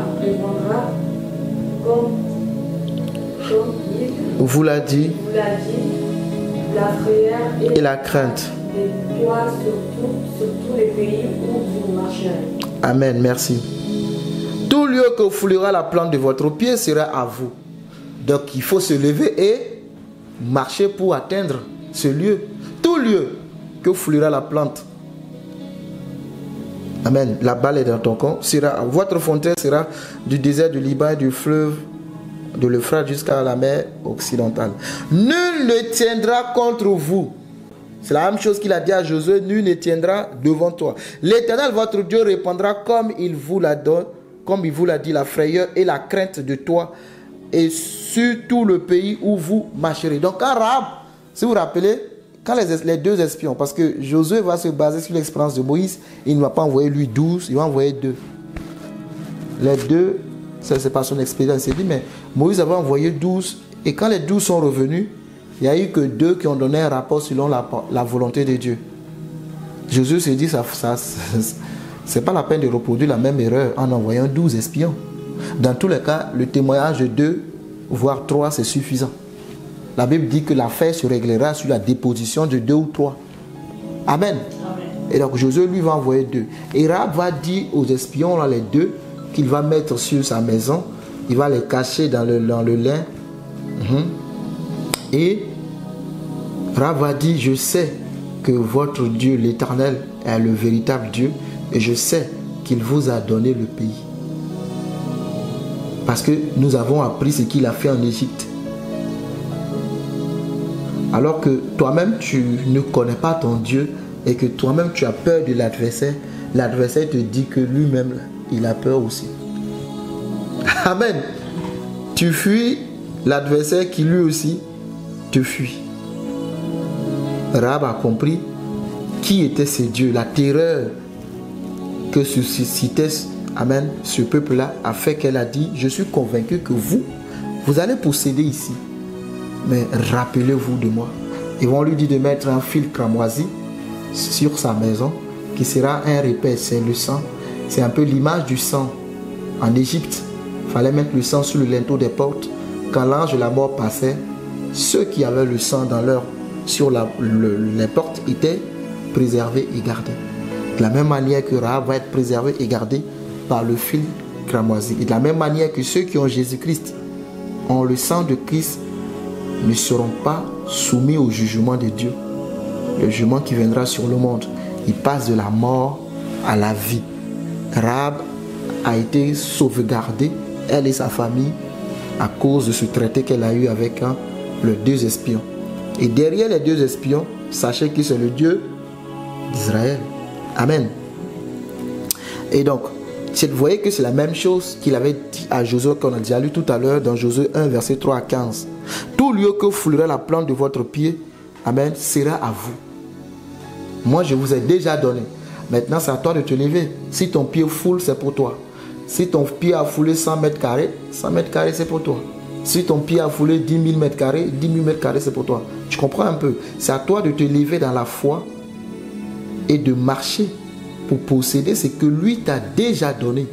Speaker 3: comme il
Speaker 1: vous l'a dit,
Speaker 3: la frayeur
Speaker 1: et la crainte.
Speaker 3: Et toi sur tous les pays où vous marcherez.
Speaker 1: Amen, merci. Tout lieu que foulera la plante de votre pied sera à vous. Donc il faut se lever et marcher pour atteindre ce lieu. Tout lieu que foulera la plante. Amen. La balle est dans ton camp. Votre frontière sera du désert du Liban et du fleuve de l'Euphrate jusqu'à la mer occidentale. Nul ne tiendra contre vous. C'est la même chose qu'il a dit à Josué, nul ne tiendra devant toi. L'Éternel, votre Dieu, répondra comme il vous l'a donné, comme il vous l'a dit, la frayeur et la crainte de toi et sur tout le pays où vous marcherez. Donc, quand Rahab, si vous vous rappelez, quand les deux espions, parce que Josué va se baser sur l'expérience de Moïse, il ne va pas envoyer lui 12, il va envoyer 2. Les 2, c'est pas son expérience, il s'est dit, mais Moïse avait envoyé 12, et quand les 12 sont revenus, il n'y a eu que 2 qui ont donné un rapport selon la volonté de Dieu. Josué s'est dit, c'est pas la peine de reproduire la même erreur en envoyant 12 espions. Dans tous les cas, le témoignage de 2, voire 3, c'est suffisant. La Bible dit que l'affaire se réglera sur la déposition de 2 ou 3. Amen. Amen. Et donc Josué lui va envoyer 2. Et Rahab va dire aux espions, là, les 2, qu'il va mettre sur sa maison. Il va les cacher dans le lin. Et Rahab va dire, je sais que votre Dieu, l'Éternel, est le véritable Dieu. Et je sais qu'il vous a donné le pays. Parce que nous avons appris ce qu'il a fait en Égypte. Alors que toi-même, tu ne connais pas ton Dieu et que toi-même, tu as peur de l'adversaire, l'adversaire te dit que lui-même, il a peur aussi. Amen. Tu fuis l'adversaire qui lui aussi te fuit. Rahab a compris qui était ce Dieu. La terreur que suscitait, amen, ce peuple-là a fait qu'elle a dit, je suis convaincu que vous allez posséder ici. Mais rappelez-vous de moi. Ils vont lui dire de mettre un fil cramoisi sur sa maison qui sera un repère, c'est le sang. C'est un peu l'image du sang. En Égypte, il fallait mettre le sang sur le linteau des portes. Quand l'ange de la mort passait, ceux qui avaient le sang sur les portes étaient préservés et gardés. De la même manière que Rahab va être préservé et gardé par le fil cramoisi. Et de la même manière que ceux qui ont Jésus-Christ ont le sang de Christ, ne seront pas soumis au jugement de Dieu. Le jugement qui viendra sur le monde. Il passe de la mort à la vie. Rahab a été sauvegardée, elle et sa famille, à cause de ce traité qu'elle a eu avec les 2 espions. Et derrière les 2 espions, sachez que c'est le Dieu d'Israël. Amen. Et donc, vous voyez que c'est la même chose qu'il avait dit à Josué, qu'on a déjà lu tout à l'heure dans Josué 1, verset 3 à 15. Tout lieu que foulera la plante de votre pied, amen, sera à vous. Moi, je vous ai déjà donné. Maintenant, c'est à toi de te lever. Si ton pied foule, c'est pour toi. Si ton pied a foulé 100 mètres carrés, 100 mètres carrés, c'est pour toi. Si ton pied a foulé 10 000 mètres carrés, 10 000 mètres carrés, c'est pour toi. Tu comprends un peu? C'est à toi de te lever dans la foi et de marcher pour posséder ce que lui t'a déjà donné.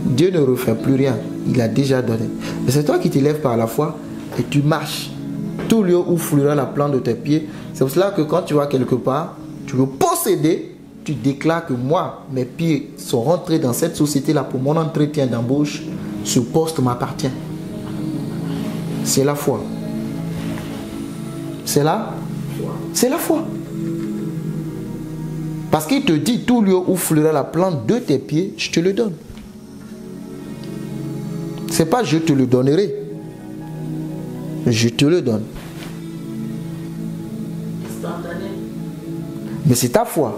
Speaker 1: Dieu ne refait plus rien. Il a déjà donné. Mais c'est toi qui te lèves par la foi et tu marches. Tout lieu où fleurira la plante de tes pieds. C'est pour cela que quand tu vas quelque part, tu veux posséder, tu déclares que moi, mes pieds sont rentrés dans cette société-là pour mon entretien d'embauche. Ce poste m'appartient. C'est la foi. C'est là? C'est la foi. Parce qu'il te dit, tout lieu où fleurira la plante de tes pieds, je te le donne. C'est pas je te le donnerai. Je te le donne. Mais c'est ta foi.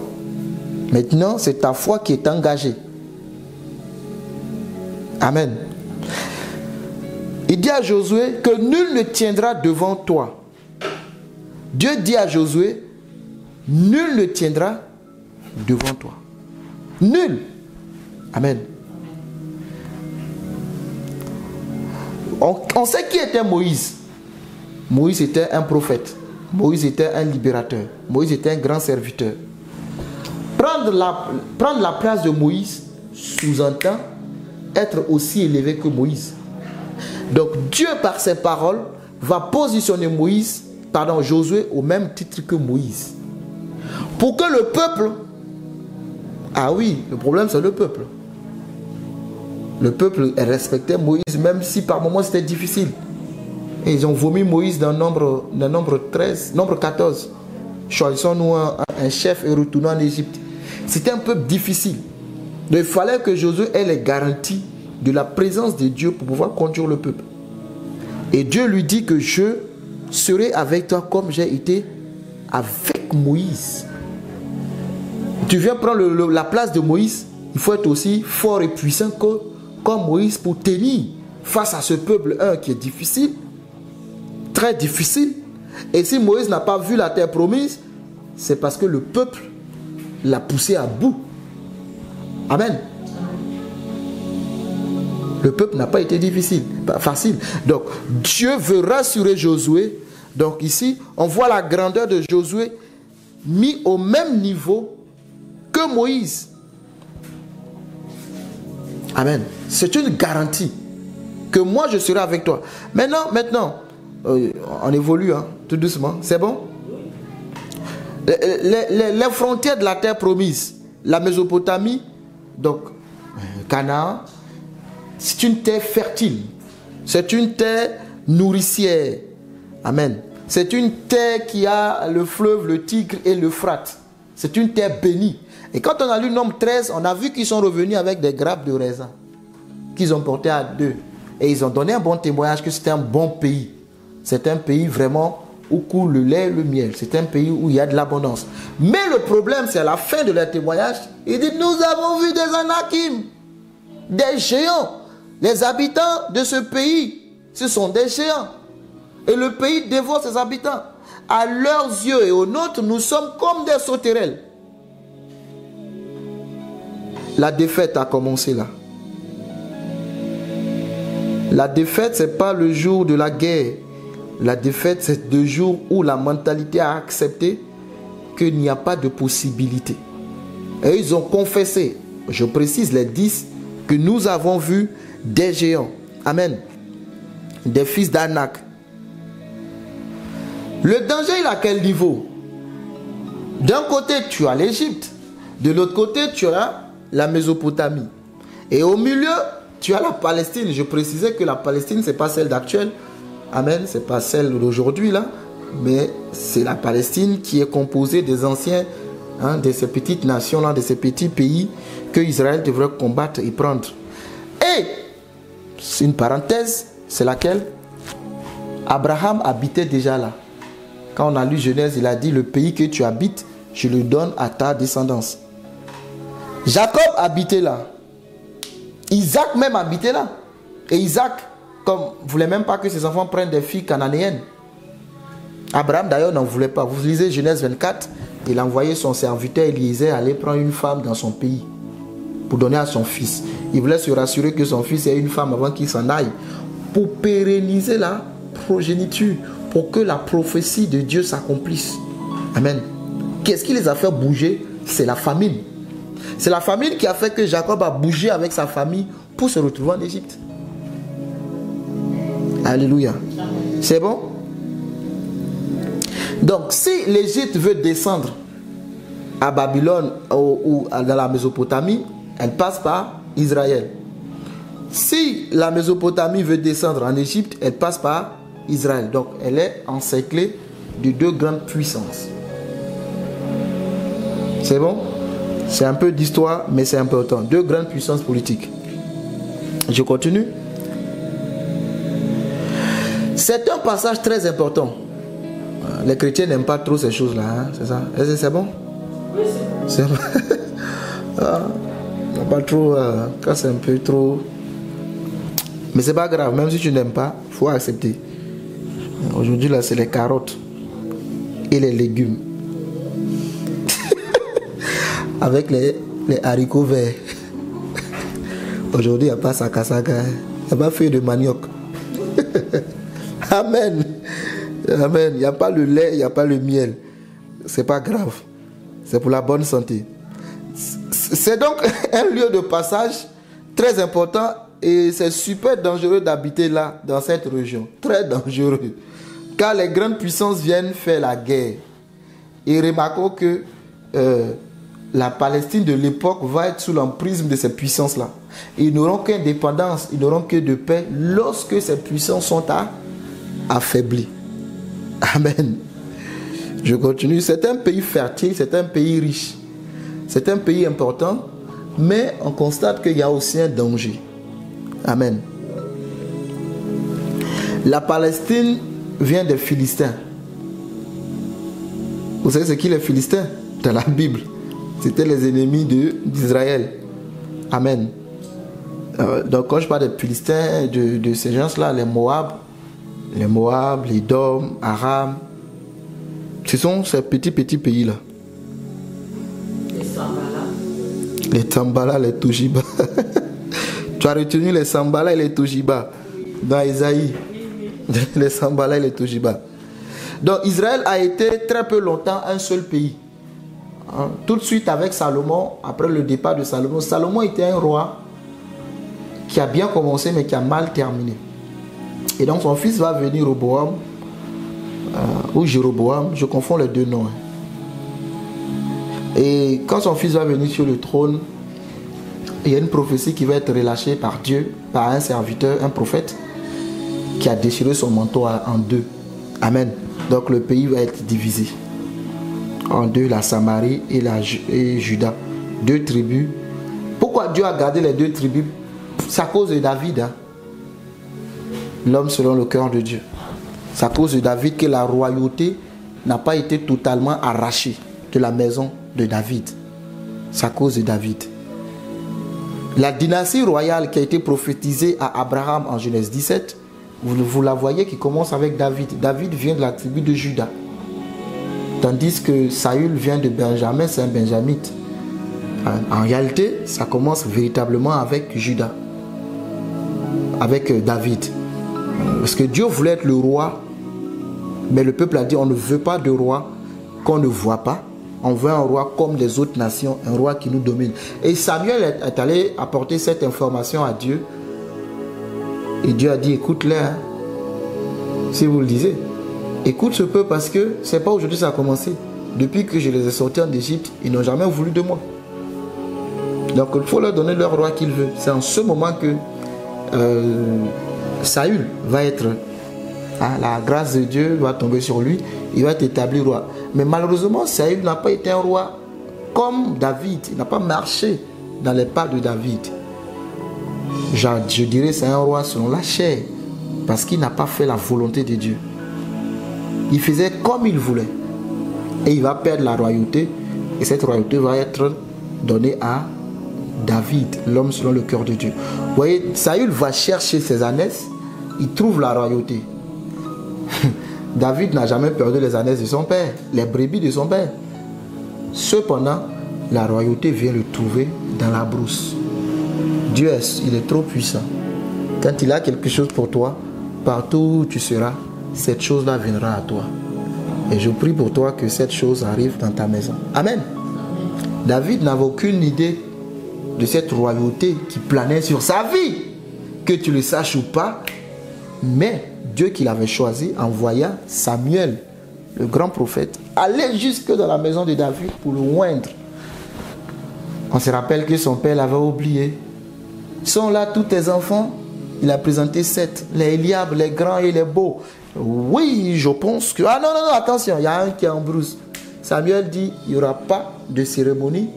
Speaker 1: Maintenant, c'est ta foi qui est engagée. Amen. Il dit à Josué que nul ne tiendra devant toi. Dieu dit à Josué, nul ne tiendra devant toi. Nul. Amen. On sait qui était Moïse. Moïse était un prophète. Moïse était un libérateur. Moïse était un grand serviteur. Prendre la place de Moïse sous-entend être aussi élevé que Moïse. Donc Dieu, par ses paroles, va positionner Josué au même titre que Moïse. Pour que le peuple... Ah oui, le problème c'est le peuple. Le peuple respectait Moïse, même si par moments c'était difficile. Et ils ont vomi Moïse dans nombre 14. Choisissons-nous un chef et retournons en Égypte. C'était un peu difficile. Donc il fallait que Josué ait les garanties de la présence de Dieu pour pouvoir conduire le peuple. Et Dieu lui dit que je serai avec toi comme j'ai été avec Moïse. Tu viens prendre la place de Moïse, il faut être aussi fort et puissant comme Moïse pour tenir face à ce peuple qui est difficile, très difficile. Et si Moïse n'a pas vu la terre promise, c'est parce que le peuple l'a poussé à bout. Amen. Le peuple n'a pas été facile. Donc, Dieu veut rassurer Josué. Donc ici, on voit la grandeur de Josué mis au même niveau que Moïse. Amen. C'est une garantie que moi, je serai avec toi. Maintenant, on évolue, hein, tout doucement. C'est bon? Les frontières de la terre promise, la Mésopotamie, donc Canaan, c'est une terre fertile, c'est une terre nourricière. Amen. C'est une terre qui a le fleuve, le Tigre et l'Euphrate. C'est une terre bénie. Et quand on a lu Nombre 13, on a vu qu'ils sont revenus avec des grappes de raisin qu'ils ont portées à 2. Et ils ont donné un bon témoignage que c'était un bon pays. C'est un pays vraiment où coule le lait et le miel. C'est un pays où il y a de l'abondance. Mais le problème, c'est à la fin de leur témoignage, ils disent, nous avons vu des Anakim, des géants. Les habitants de ce pays, ce sont des géants. Et le pays dévore ses habitants. À leurs yeux et aux nôtres, nous sommes comme des sauterelles. La défaite a commencé là. La défaite, ce n'est pas le jour de la guerre. La défaite, c'est le jour où la mentalité a accepté qu'il n'y a pas de possibilité. Et ils ont confessé, je précise les 10, que nous avons vu des géants. Amen. Des fils d'Anak. Le danger, il est à quel niveau? D'un côté, tu as l'Égypte. De l'autre côté, tu as la Mésopotamie. Et au milieu, tu as la Palestine. Je précisais que la Palestine, ce n'est pas celle d'actuelle. Amen. Ce n'est pas celle d'aujourd'hui, là. Mais c'est la Palestine qui est composée des anciens, de ces petites nations-là, de ces petits pays que Israël devrait combattre et prendre. Et, c'est une parenthèse, c'est laquelle? Abraham habitait déjà là. Quand on a lu Genèse, il a dit, le pays que tu habites, je le donne à ta descendance. Jacob habitait là. Isaac même habitait là. Et Isaac, comme ne voulait même pas que ses enfants prennent des filles cananéennes. Abraham d'ailleurs n'en voulait pas. Vous lisez Genèse 24, il a envoyé son serviteur Eliezer aller prendre une femme dans son pays pour donner à son fils. Il voulait se rassurer que son fils ait une femme avant qu'il s'en aille, pour pérenniser la progéniture, pour que la prophétie de Dieu s'accomplisse. Amen. Qu'est-ce qui les a fait bouger? C'est la famine. C'est la famine qui a fait que Jacob a bougé avec sa famille pour se retrouver en Égypte. Alléluia. C'est bon? Donc, si l'Égypte veut descendre à Babylone ou dans la Mésopotamie, elle passe par Israël. Si la Mésopotamie veut descendre en Égypte, elle passe par Israël. Donc, elle est encerclée de deux grandes puissances. C'est bon? C'est un peu d'histoire, mais c'est important. Deux grandes puissances politiques. Je continue. C'est un passage très important. Les chrétiens n'aiment pas trop ces choses-là. Hein? C'est ça? Est-ce que c'est bon?
Speaker 2: Oui, c'est bon.
Speaker 1: Pas trop. Quand c'est un peu trop. Mais c'est pas grave. Même si tu n'aimes pas, il faut accepter. Aujourd'hui, là, c'est les carottes et les légumes. Avec les haricots verts. Aujourd'hui, il n'y a pas sakasaka. Il n'y a pas feuille de manioc. Amen. Amen. Il n'y a pas le lait, il n'y a pas le miel. C'est pas grave. C'est pour la bonne santé. C'est donc un lieu de passage très important et c'est super dangereux d'habiter là, dans cette région. Très dangereux. Car les grandes puissances viennent faire la guerre. Et remarquons que la Palestine de l'époque va être sous l'emprise de ces puissances-là. Ils n'auront qu'indépendance, ils n'auront que de paix lorsque ces puissances sont affaiblies. Amen. Je continue. C'est un pays fertile, c'est un pays riche. C'est un pays important, mais on constate qu'il y a aussi un danger. Amen. La Palestine vient des Philistins. Vous savez ce qu'est les Philistins dans la Bible? C'était les ennemis d'Israël. Amen. Donc quand je parle des Philistins, de ces gens-là, les Moab, les Dom, Aram, ce sont ces petits pays-là. Les Sambala, les Toujiba. Tu as retenu les Sambala et les Toujiba dans Isaïe. Les Sambala et les Toujiba. Donc Israël a été très peu longtemps un seul pays. Tout de suite avec Salomon, après le départ de Salomon, Salomon était un roi qui a bien commencé mais qui a mal terminé. Et donc son fils va venir Roboam, ou Jéroboam, je confonds les deux noms. Et quand son fils va venir sur le trône, il y a une prophétie qui va être relâchée par Dieu, par un serviteur, un prophète, qui a déchiré son manteau en deux. Amen. Donc le pays va être divisé en deux, la Samarie et Juda. Deux tribus. Pourquoi Dieu a gardé les deux tribus? C'est à cause de David. Hein? L'homme selon le cœur de Dieu. C'est à cause de David que la royauté n'a pas été totalement arrachée de la maison de David. C'est à cause de David. La dynastie royale qui a été prophétisée à Abraham en Genèse 17, vous la voyez qui commence avec David. David vient de la tribu de Juda. Tandis que Saül vient de Benjamin, c'est un benjamite. En réalité, ça commence véritablement avec Juda. Avec David. Parce que Dieu voulait être le roi, mais le peuple a dit on ne veut pas de roi qu'on ne voit pas. On veut un roi comme les autres nations, un roi qui nous domine. Et Samuel est allé apporter cette information à Dieu. Et Dieu a dit, écoute-les, hein, si vous le disiez. Écoute ce peuple parce que c'est pas aujourd'hui que ça a commencé. Depuis que je les ai sortis en Égypte, ils n'ont jamais voulu de moi. Donc il faut leur donner leur roi qu'ils veulent. C'est en ce moment que Saül va être, la grâce de Dieu va tomber sur lui, il va être établi roi. Mais malheureusement, Saül n'a pas été un roi comme David. Il n'a pas marché dans les pas de David. Je dirais c'est un roi selon la chair, parce qu'il n'a pas fait la volonté de Dieu. Il faisait comme il voulait. Et il va perdre la royauté. Et cette royauté va être donnée à David, l'homme selon le cœur de Dieu. Vous voyez, Saül va chercher ses ânesses, il trouve la royauté. David n'a jamais perdu les ânesses de son père, les brebis de son père. Cependant, la royauté vient le trouver dans la brousse. Dieu, il est trop puissant. Quand il a quelque chose pour toi, partout où tu seras, cette chose-là viendra à toi. Et je prie pour toi que cette chose arrive dans ta maison. Amen. David n'avait aucune idée de cette royauté qui planait sur sa vie. Que tu le saches ou pas, mais Dieu qui l'avait choisi envoya Samuel, le grand prophète, aller jusque dans la maison de David pour le oindre. On se rappelle que son père l'avait oublié. Sont là tous tes enfants? Il a présenté 7. Les Eliab, les grands et les beaux. Oui, je pense que... Ah non, non, non, attention, il y a un qui est en brousse. Samuel dit, il n'y aura pas de cérémonie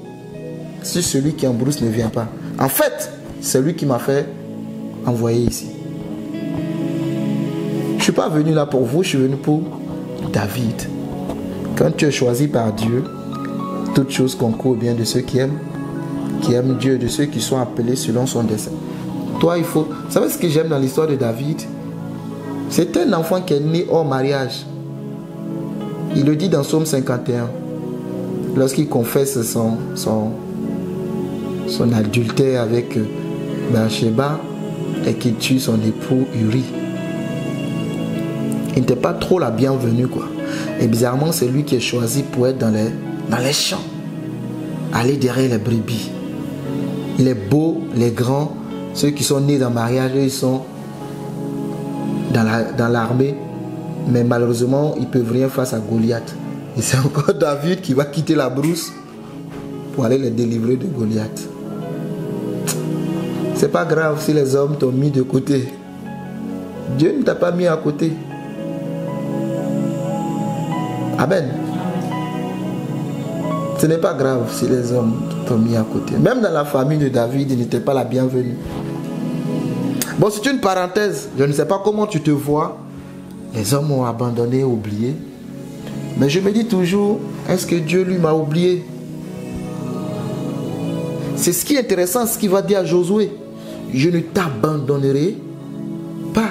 Speaker 1: si celui qui est en brousse ne vient pas. En fait, c'est lui qui m'a fait envoyer ici. Je ne suis pas venu là pour vous, je suis venu pour David. Quand tu es choisi par Dieu, toutes choses concourent au bien de ceux qui aiment Dieu, de ceux qui sont appelés selon son dessein. Toi, il faut... Vous savez ce que j'aime dans l'histoire de David? C'est un enfant qui est né hors mariage. Il le dit dans Psaume 51. Lorsqu'il confesse son adultère avec Bathsheba et qu'il tue son époux Uri. Il n'était pas trop la bienvenue, quoi. Et bizarrement, c'est lui qui est choisi pour être dans les champs. Aller derrière les brebis. Il est beau, les grands, ceux qui sont nés dans le mariage, ils sont dans l'armée. Mais malheureusement, ils ne peuvent rien face à Goliath. Et c'est encore David qui va quitter la brousse pour aller les délivrer de Goliath. C'est pas grave si les hommes t'ont mis de côté. Dieu ne t'a pas mis à côté. Amen. Ce n'est pas grave si les hommes t'ont mis à côté. Même dans la famille de David, il n'était pas la bienvenue. Bon, c'est une parenthèse. Je ne sais pas comment tu te vois Les hommes ont abandonné, oublié. Mais je me dis toujours, est-ce que Dieu lui m'a oublié? C'est ce qui est intéressant, ce qu'il va dire à Josué. Je ne t'abandonnerai pas.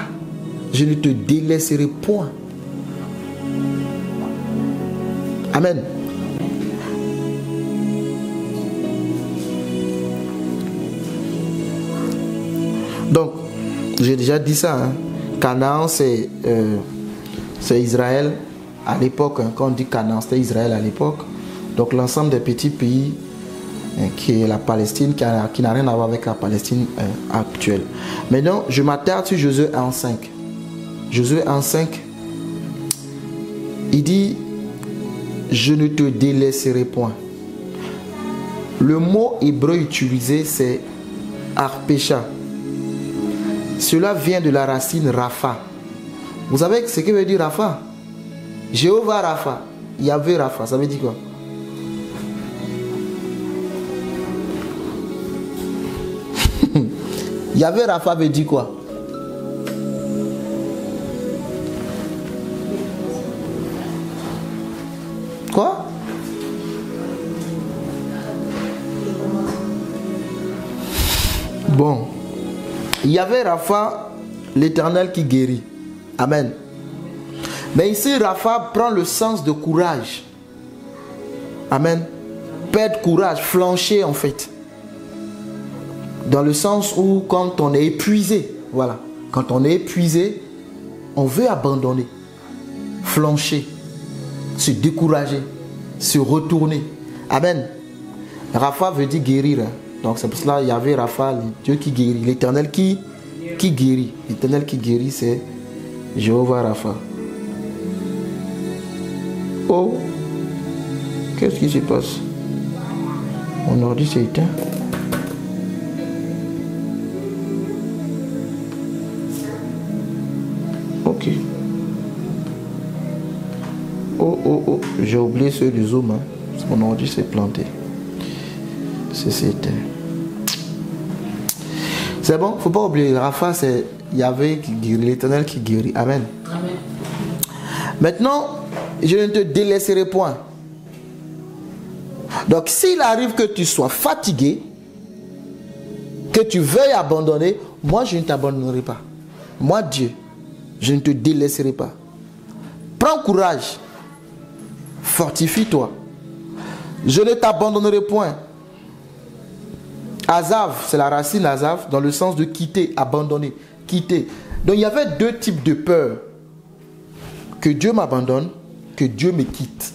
Speaker 1: Je ne te délaisserai point. Amen. Donc, j'ai déjà dit ça. Hein. Canaan, c'est Israël à l'époque. Hein. Quand on dit Canaan, c'était Israël à l'époque. Donc, l'ensemble des petits pays qui est la Palestine, qui n'a rien à voir avec la Palestine actuelle. Maintenant, je m'attarde sur Josué 1,5. Josué 1,5, il dit, je ne te délaisserai point. Le mot hébreu utilisé, c'est arpécha. Cela vient de la racine Rapha. Vous savez ce que veut dire Rapha? Jéhovah Rapha, Yahvé Rapha, ça veut dire quoi? Yahvé Rapha veut dire quoi? Quoi? Bon. Yahvé Rapha, l'Éternel qui guérit. Amen. Mais ici, Rapha prend le sens de courage. Amen. Perdre courage, flancher en fait. Dans le sens où quand on est épuisé, voilà. Quand on est épuisé, on veut abandonner, flancher, se décourager, se retourner. Amen. Rapha veut dire guérir. Donc c'est pour cela qu'il y avait Rapha, le Dieu qui guérit. L'Éternel qui guérit. L'Éternel qui guérit, c'est Jéhovah Rapha. Oh, qu'est-ce qui se passe? Mon ordi s'est éteint. Ok. Oh, j'ai oublié ceux du Zoom. Hein. Mon ordi s'est planté. C'est éteint. C'est bon, faut pas oublier. Rapha, c'est Yahvé qui guérit, l'Éternel qui guérit. Amen.
Speaker 2: Amen.
Speaker 1: Maintenant, je ne te délaisserai point. Donc, s'il arrive que tu sois fatigué, que tu veuilles abandonner, moi, je ne t'abandonnerai pas. Moi, Dieu, je ne te délaisserai pas. Prends courage. Fortifie-toi. Je ne t'abandonnerai point. Azav, c'est la racine Azav, dans le sens de quitter, abandonner, quitter. Donc il y avait deux types de peur. Que Dieu m'abandonne, que Dieu me quitte.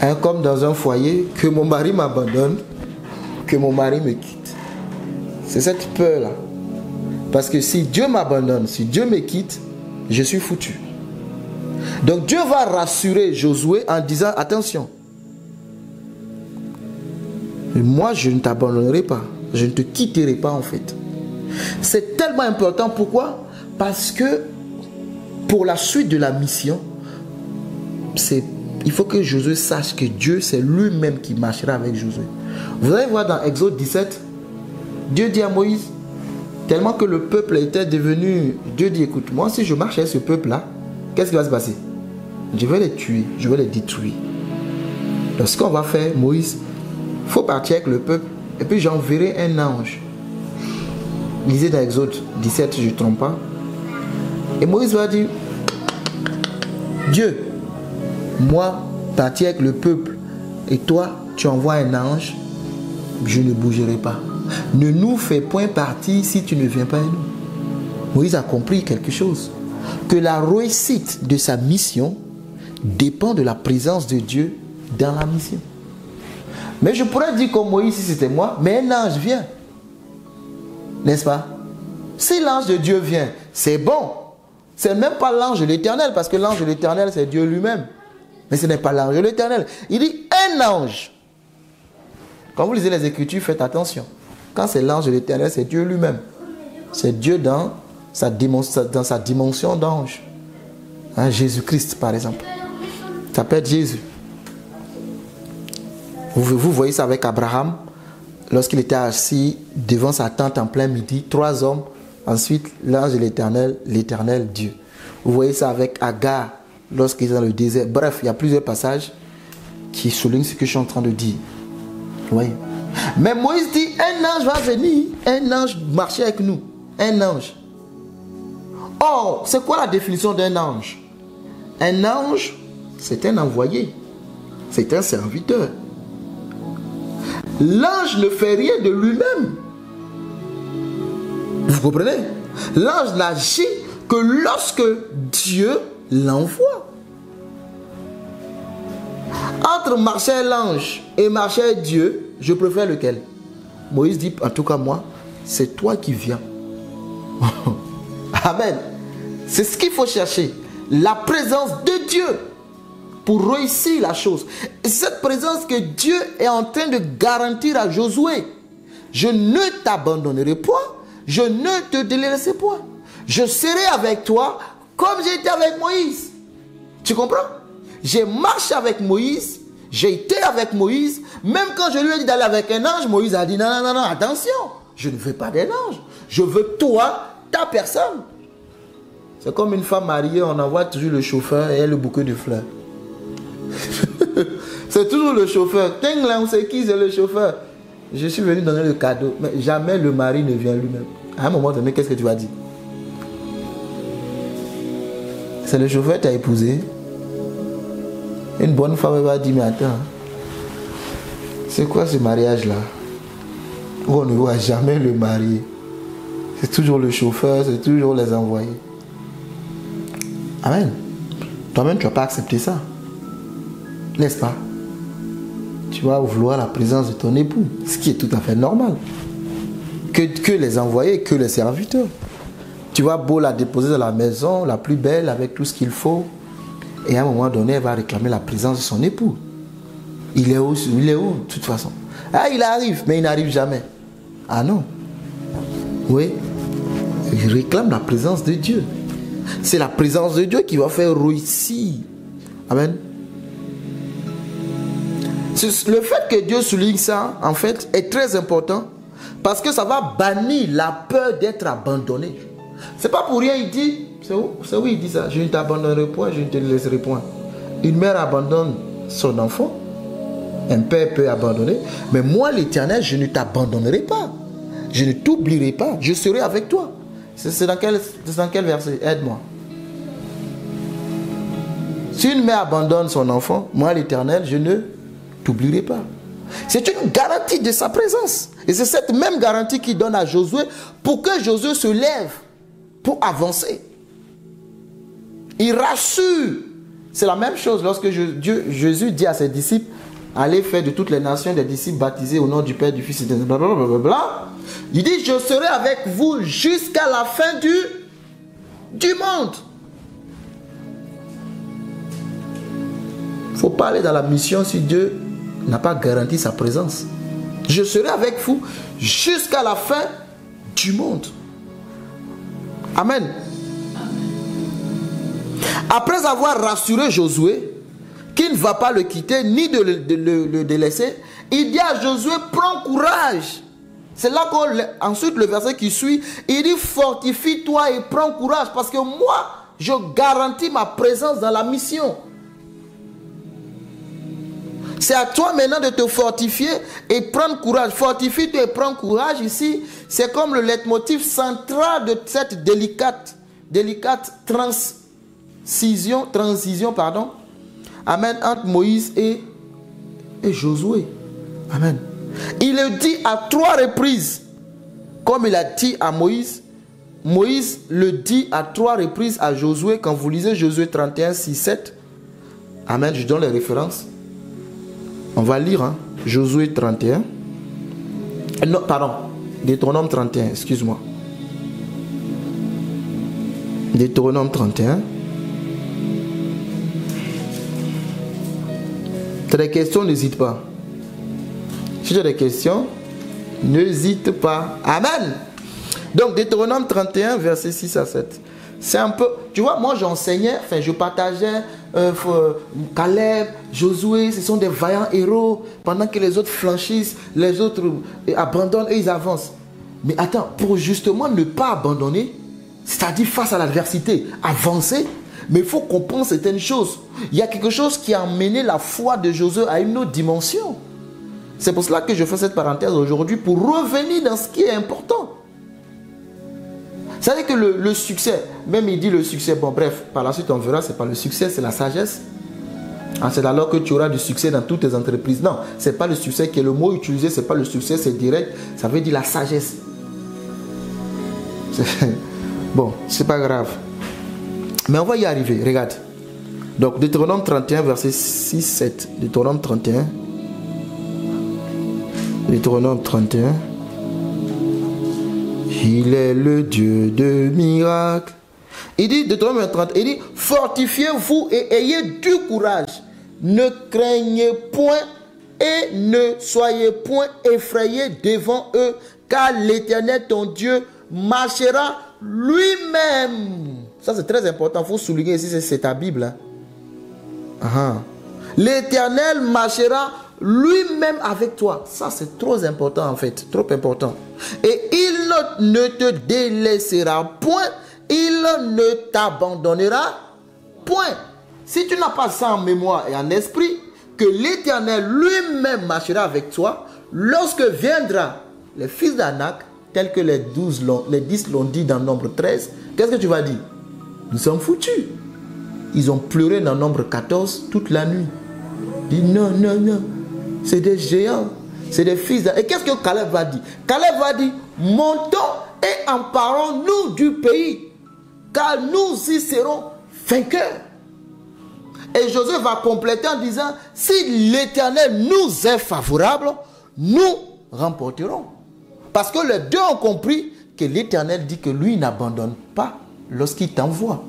Speaker 1: Hein, comme dans un foyer, que mon mari m'abandonne, que mon mari me quitte. C'est cette peur-là. Parce que si Dieu m'abandonne, si Dieu me quitte, je suis foutu. Donc Dieu va rassurer Josué en disant, attention, moi, je ne t'abandonnerai pas. Je ne te quitterai pas, en fait. C'est tellement important. Pourquoi? Parce que pour la suite de la mission, il faut que Josué sache que Dieu, c'est lui-même qui marchera avec Josué. Vous allez voir dans Exode 17, Dieu dit à Moïse, tellement que le peuple était devenu... Dieu dit, écoute, moi, si je marche avec ce peuple-là, qu'est-ce qui va se passer? Je vais les tuer, je vais les détruire. Donc, ce qu'on va faire, Moïse... Il faut partir avec le peuple et puis j'enverrai un ange. Lisez dans Exode 17, si je ne trompe pas. Et Moïse va dire, Dieu, moi, partir avec le peuple et toi, tu envoies un ange, je ne bougerai pas. Ne nous fais point partie si tu ne viens pas à nous. Moïse a compris quelque chose. Que la réussite de sa mission dépend de la présence de Dieu dans la mission. Mais je pourrais dire comme Moïse si c'était moi, mais un ange vient. N'est-ce pas? Si l'ange de Dieu vient, c'est bon. C'est même pas l'ange de l'Éternel, parce que l'ange de l'Éternel, c'est Dieu lui-même. Mais ce n'est pas l'ange de l'Éternel. Il dit un ange. Quand vous lisez les Écritures, faites attention. Quand c'est l'ange de l'Éternel, c'est Dieu lui-même. C'est Dieu dans sa dimension d'ange. Hein, Jésus-Christ, par exemple. Ça peut être Jésus. Vous voyez ça avec Abraham, lorsqu'il était assis devant sa tente en plein midi, 3 hommes, ensuite l'ange de l'Éternel, l'Éternel Dieu. Vous voyez ça avec Agar lorsqu'il est dans le désert. Bref, il y a plusieurs passages qui soulignent ce que je suis en train de dire. Oui. Mais Moïse dit, un ange va venir, un ange marcher avec nous. Un ange. Or, c'est quoi la définition d'un ange? Un ange, c'est un envoyé. C'est un serviteur. L'ange ne fait rien de lui-même. Vous comprenez? L'ange n'agit que lorsque Dieu l'envoie. Entre marcher l'ange et marcher Dieu, je préfère lequel? Moïse dit, en tout cas moi, c'est toi qui viens. Amen. C'est ce qu'il faut chercher. La présence de Dieu pour réussir la chose. Cette présence que Dieu est en train de garantir à Josué. Je ne t'abandonnerai point. Je ne te délaisserai point. Je serai avec toi comme j'ai été avec Moïse. Tu comprends? J'ai marché avec Moïse. J'ai été avec Moïse. Même quand je lui ai dit d'aller avec un ange, Moïse a dit non, non, non, non, attention. Je ne veux pas d'un ange. Je veux toi, ta personne. C'est comme une femme mariée, on envoie toujours le chauffeur et le bouquet de fleurs. C'est toujours le chauffeur. C'est qui? C'est le chauffeur. Je suis venu donner le cadeau. Mais jamais le mari ne vient lui-même. À un moment donné, qu'est-ce que tu vas dire? C'est le chauffeur que tu as épousé. Une bonne femme elle va dire, mais attends, c'est quoi ce mariage-là? Où on ne voit jamais le mari. C'est toujours le chauffeur, c'est toujours les envoyés. Amen. Toi-même, tu ne vas pas accepter ça. N'est-ce pas? Tu vas vouloir la présence de ton époux, ce qui est tout à fait normal. Que les envoyés, que les serviteurs. Tu vas beau la déposer dans la maison, la plus belle, avec tout ce qu'il faut. Et à un moment donné, elle va réclamer la présence de son époux. Il est où? Il est où, de toute façon? Ah, il arrive, mais il n'arrive jamais. Ah non. Oui. Il réclame la présence de Dieu. C'est la présence de Dieu qui va faire réussir. Amen. Le fait que Dieu souligne ça, en fait, est très important. Parce que ça va bannir la peur d'être abandonné. C'est pas pour rien, il dit, c'est où il dit ça? Je ne t'abandonnerai point, je ne te laisserai point. Une mère abandonne son enfant. Un père peut abandonner. Mais moi, l'Éternel, je ne t'abandonnerai pas. Je ne t'oublierai pas. Je serai avec toi. C'est dans quel verset? Aide-moi. Si une mère abandonne son enfant, moi, l'Éternel, je ne t'oublierai pas. C'est une garantie de sa présence. Et c'est cette même garantie qu'il donne à Josué pour que Josué se lève pour avancer. Il rassure. C'est la même chose lorsque Jésus dit à ses disciples, allez faire de toutes les nations des disciples baptisés au nom du Père, du Fils et de blablabla. Il dit, je serai avec vous jusqu'à la fin du monde. Il ne faut pas aller dans la mission si Dieu n'a pas garanti sa présence. Je serai avec vous jusqu'à la fin du monde. Amen. Après avoir rassuré Josué, qui ne va pas le quitter ni de le délaisser, il dit à Josué, prends courage. C'est là qu'ensuite le verset qui suit, il dit, fortifie-toi et prends courage, parce que moi, je garantis ma présence dans la mission. C'est à toi maintenant de te fortifier et prendre courage. Fortifie-toi et prends courage ici. C'est comme le leitmotiv central de cette délicate transition, Amen, entre Moïse et Josué. Amen. Il le dit à 3 reprises. Comme il a dit à Moïse. Moïse le dit à 3 reprises à Josué. Quand vous lisez Josué 31, 6, 7. Amen, je donne les références. On va lire, hein, Josué 31. Non, pardon. Deutéronome 31, excuse-moi. Deutéronome 31. Tu as des questions, n'hésite pas. Si tu as des questions, n'hésite pas. Amen. Donc, Deutéronome 31, versets 6 à 7. C'est un peu, tu vois, moi j'enseignais, enfin je partageais Caleb, Josué, ce sont des vaillants héros. Pendant que les autres flanchissent, les autres abandonnent et ils avancent. Mais attends, pour justement ne pas abandonner, C'est-à-dire face à l'adversité, avancer, mais il faut comprendre certaines choses. Il y a quelque chose qui a amené la foi de Josué à une autre dimension. C'est pour cela que je fais cette parenthèse aujourd'hui, pour revenir dans ce qui est important. C'est-à-dire que le succès, même il dit le succès, bon bref, par la suite on verra, c'est pas le succès, c'est la sagesse. Ah, c'est alors que tu auras du succès dans toutes tes entreprises. Non, c'est pas le succès qui est le mot utilisé, c'est pas le succès, c'est direct, ça veut dire la sagesse. Bon, c'est pas grave. Mais on va y arriver, regarde. Donc, Deutéronome 31, verset 6-7. Deutéronome 31. Deutéronome 31. Il est le Dieu de miracles. Il dit, Deutéronome 30, il dit, fortifiez-vous et ayez du courage. Ne craignez point et ne soyez point effrayés devant eux, car l'Éternel, ton Dieu, marchera lui-même. Ça, c'est très important. Il faut souligner ici, c'est ta Bible. Hein. L'Éternel marchera lui-même avec toi. Ça, c'est trop important en fait. Trop important. Et il ne te délaissera point. Il ne t'abandonnera point. Si tu n'as pas ça en mémoire et en esprit, que l'Éternel lui-même marchera avec toi, lorsque viendra les fils d'Anak, tels que les 10 l'ont dit dans Nombre 13, qu'est-ce que tu vas dire? Nous sommes foutus. Ils ont pleuré dans Nombre 14 toute la nuit. Dit non, non, non. C'est des géants. C'est des fils d'Anak. Et qu'est-ce que Caleb va dire? Caleb va dire, montons et emparons-nous du pays, car nous y serons vainqueurs. Et Josué va compléter en disant, si l'Éternel nous est favorable, nous remporterons. Parce que les deux ont compris que l'Éternel dit que lui n'abandonne pas lorsqu'il t'envoie.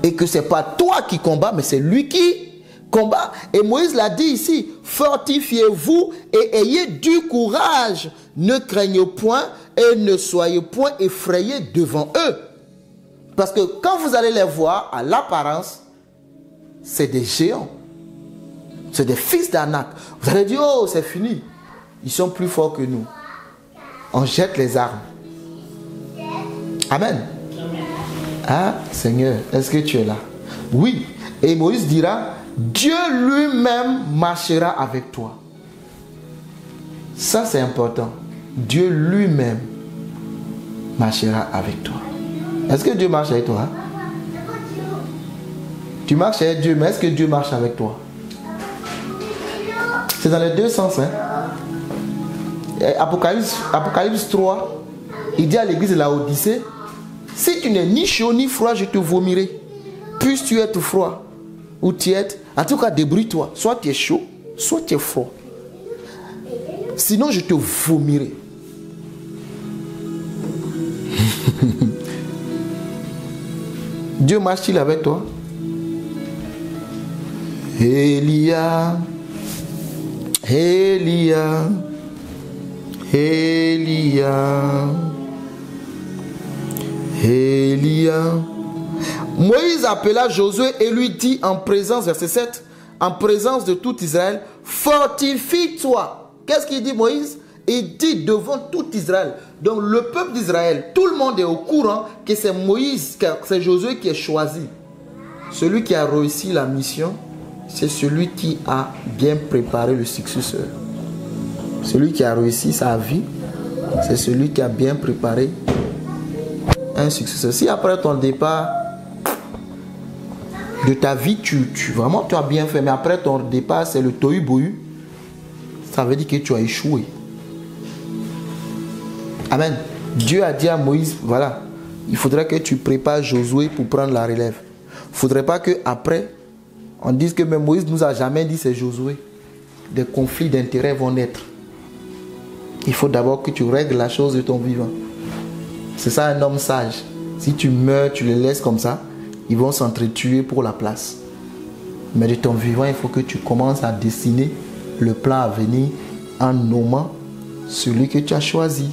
Speaker 1: Et que ce n'est pas toi qui combats, mais c'est lui qui combat. Et Moïse l'a dit ici, fortifiez-vous et ayez du courage. Ne craignez point et ne soyez point effrayés devant eux. Parce que quand vous allez les voir, à l'apparence, c'est des géants. C'est des fils d'Anak. Vous allez dire, oh, c'est fini. Ils sont plus forts que nous. On jette les armes. Amen. Ah, Seigneur, est-ce que tu es là? Oui. Et Moïse dira, Dieu lui-même marchera avec toi. Ça, c'est important. Dieu lui-même marchera avec toi. Est-ce que Dieu marche avec toi? Tu marches avec Dieu, mais est-ce que Dieu marche avec toi? C'est dans les deux sens. Hein? Apocalypse 3, il dit à l'église de Laodicée, si tu n'es ni chaud ni froid, je te vomirai. Puisses-tu être froid ou tiède, en tout cas débrouille-toi. Soit tu es chaud, soit tu es froid. Sinon je te vomirai. Dieu marche-t-il avec toi? Elia, Elia, Elia, Elia. Moïse appela Josué et lui dit en présence, verset 7, en présence de tout Israël, fortifie-toi. Qu'est-ce qu'il dit Moïse? Il dit devant tout Israël. Donc le peuple d'Israël, tout le monde est au courant que c'est Moïse, que c'est Josué qui est choisi. Celui qui a réussi la mission, c'est celui qui a bien préparé le successeur. Celui qui a réussi sa vie, c'est celui qui a bien préparé un successeur. Si après ton départ de ta vie, vraiment tu as bien fait, mais après ton départ, c'est le tohu-bohu, ça veut dire que tu as échoué. Amen. Dieu a dit à Moïse, voilà, il faudrait que tu prépares Josué pour prendre la relève. Il ne faudrait pas qu'après, on dise que même Moïse ne nous a jamais dit c'est Josué. Des conflits d'intérêts vont naître. Il faut d'abord que tu règles la chose de ton vivant. C'est ça un homme sage. Si tu meurs, tu les laisses comme ça, ils vont s'entretuer pour la place. Mais de ton vivant, il faut que tu commences à dessiner le plan à venir en nommant celui que tu as choisi.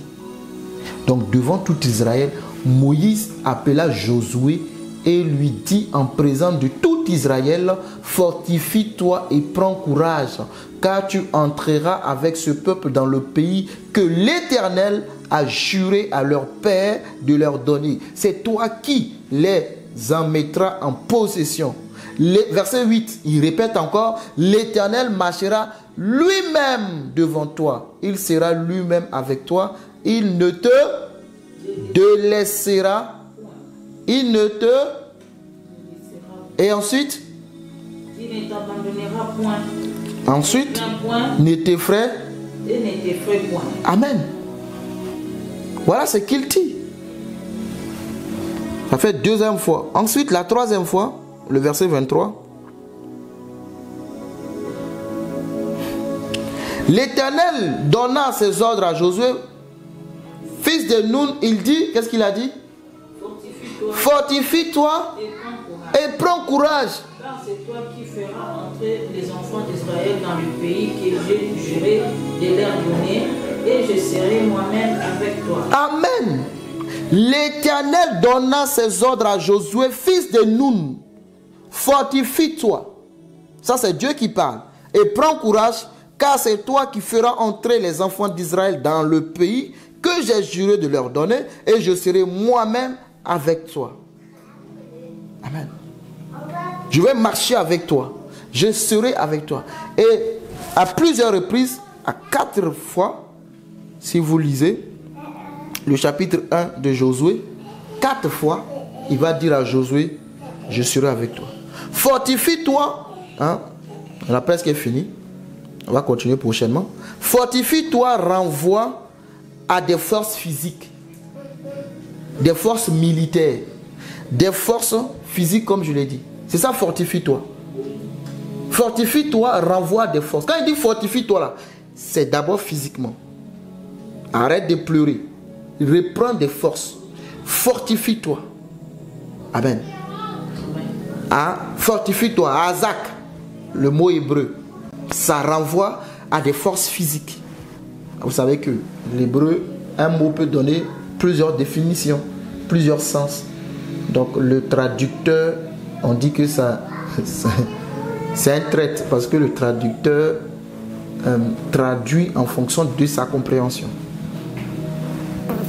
Speaker 1: Donc devant tout Israël, Moïse appela Josué et lui dit en présence de tout Israël, fortifie-toi et prends courage, car tu entreras avec ce peuple dans le pays que l'Éternel a juré à leur père de leur donner. C'est toi qui les en mettras en possession. Verset 8, il répète encore, l'Éternel marchera lui-même devant toi. Il sera lui-même avec toi. Il ne te délaissera. Il ne te... Et ensuite?
Speaker 2: Il ne t'abandonnera point.
Speaker 1: Ensuite, ne t'effraie.
Speaker 2: Et ne t'effraie point.
Speaker 1: Amen. Voilà ce qu'il dit. Ça fait deuxième fois. Ensuite, la troisième fois, le verset 23. L'Éternel donna ses ordres à Josué, fils de Nun. Il dit, qu'est-ce qu'il a dit? Fortifie-toi et prends courage.
Speaker 2: Car c'est toi qui feras entrer les enfants d'Israël dans le pays que j'ai juré de leur donner, et je serai moi-même avec toi.
Speaker 1: Amen. L'Éternel donna ses ordres à Josué, fils de Nun. Fortifie-toi. Ça, c'est Dieu qui parle. Et prends courage, car c'est toi qui feras entrer les enfants d'Israël dans le pays que j'ai juré de leur donner, et je serai moi-même avec toi. Amen. Je vais marcher avec toi. Je serai avec toi. Et à plusieurs reprises, à 4 fois, si vous lisez le chapitre 1 de Josué, 4 fois, il va dire à Josué, je serai avec toi. Fortifie-toi. Hein? On a presque fini. On va continuer prochainement. Fortifie-toi renvoie à des forces physiques, des forces militaires, des forces physiques comme je l'ai dit. C'est ça, fortifie-toi. Fortifie-toi renvoie à des forces. Quand il dit fortifie-toi là, c'est d'abord physiquement. Arrête de pleurer. Reprends des forces. Fortifie-toi. Amen. Ah, fortifie-toi. Azak, le mot hébreu, ça renvoie à des forces physiques. Vous savez que l'hébreu, un mot peut donner plusieurs définitions, plusieurs sens. Donc le traducteur, on dit que ça c'est un trait, parce que le traducteur traduit en fonction de sa compréhension.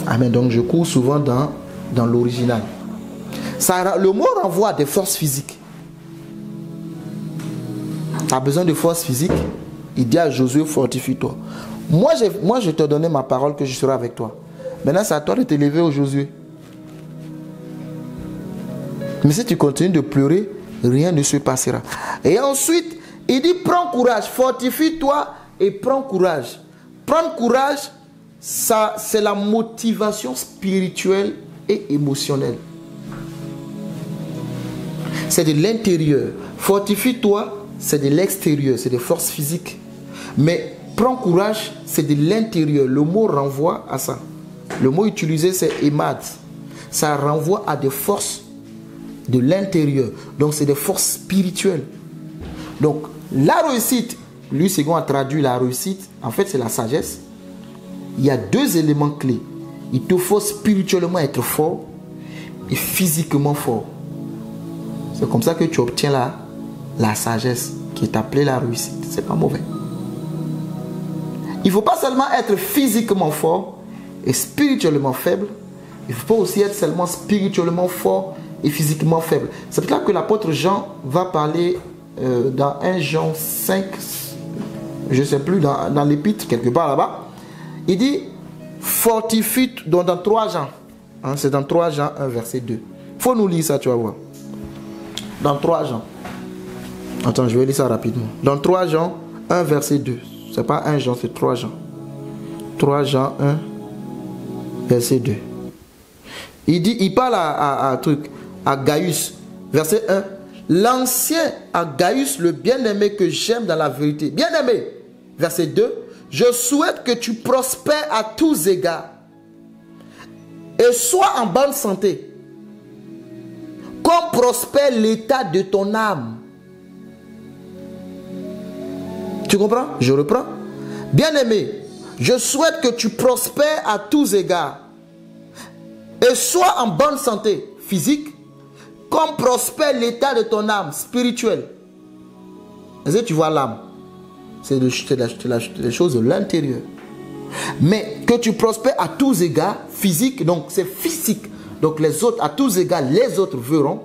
Speaker 1: Amen. Donc je cours souvent dans l'original. Le mot renvoie à des forces physiques. Tu as besoin de forces physiques. Il dit à Josué, fortifie-toi. Moi, je te donnais ma parole que je serai avec toi. Maintenant, c'est à toi de te lever au Josué. Mais si tu continues de pleurer, rien ne se passera. Et ensuite, il dit, prends courage, fortifie-toi et prends courage. Prendre courage, ça, c'est la motivation spirituelle et émotionnelle. C'est de l'intérieur. Fortifie-toi, c'est de l'extérieur, c'est des forces physiques. Mais prends courage, c'est de l'intérieur. Le mot renvoie à ça. Le mot utilisé, c'est emad. Ça renvoie à des forces de l'intérieur. Donc, c'est des forces spirituelles. Donc, la réussite, lui, Ségon a traduit la réussite. En fait, c'est la sagesse. Il y a 2 éléments clés. Il te faut spirituellement être fort et physiquement fort. C'est comme ça que tu obtiens la sagesse qui est appelée la réussite. C'est pas mauvais. Il ne faut pas seulement être physiquement fort et spirituellement faible. Il faut pas aussi être seulement spirituellement fort et physiquement faible. C'est pour ça que l'apôtre Jean va parler dans 1 Jean 5, je ne sais plus, dans l'épître, quelque part là-bas. Il dit, fortifie, dans 3 Jean. Hein, c'est dans 3 Jean 1, verset 2. Il faut nous lire ça, tu vas voir. Dans 3 Jean. Attends, je vais lire ça rapidement. Dans 3 Jean 1, verset 2. C'est pas 1 Jean, c'est 3 Jean. 3 Jean 1, verset 2. Il parle à Gaius, verset 1. L'ancien à Gaius, le bien-aimé que j'aime dans la vérité. Bien-aimé, verset 2. Je souhaite que tu prospères à tous égards et sois en bonne santé, comme prospère l'état de ton âme. Tu comprends? Je reprends. Bien-aimé, je souhaite que tu prospères à tous égards et sois en bonne santé physique, comme prospère l'état de ton âme spirituelle. Est-ce que tu vois l'âme? C'est les choses de l'intérieur. Mais que tu prospères à tous égards, physique, donc c'est physique. Donc les autres, à tous égards, les autres verront,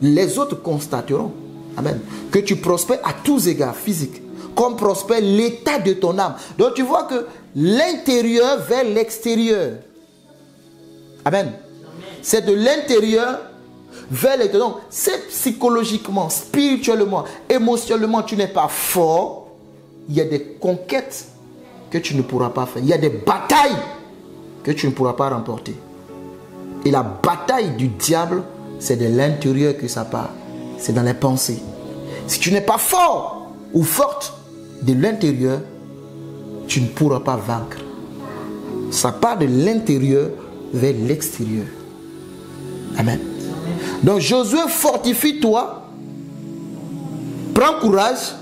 Speaker 1: les autres constateront. Amen. Que tu prospères à tous égards, physique, comme prospère l'état de ton âme. Donc tu vois que l'intérieur vers l'extérieur. Amen. C'est de l'intérieur vers l'extérieur. Donc, c'est psychologiquement, spirituellement, émotionnellement, tu n'es pas fort. Il y a des conquêtes que tu ne pourras pas faire. Il y a des batailles que tu ne pourras pas remporter. Et la bataille du diable, c'est de l'intérieur que ça part. C'est dans les pensées. Si tu n'es pas fort ou forte de l'intérieur, tu ne pourras pas vaincre. Ça part de l'intérieur vers l'extérieur. Amen. Donc Josué, fortifie-toi. Prends courage.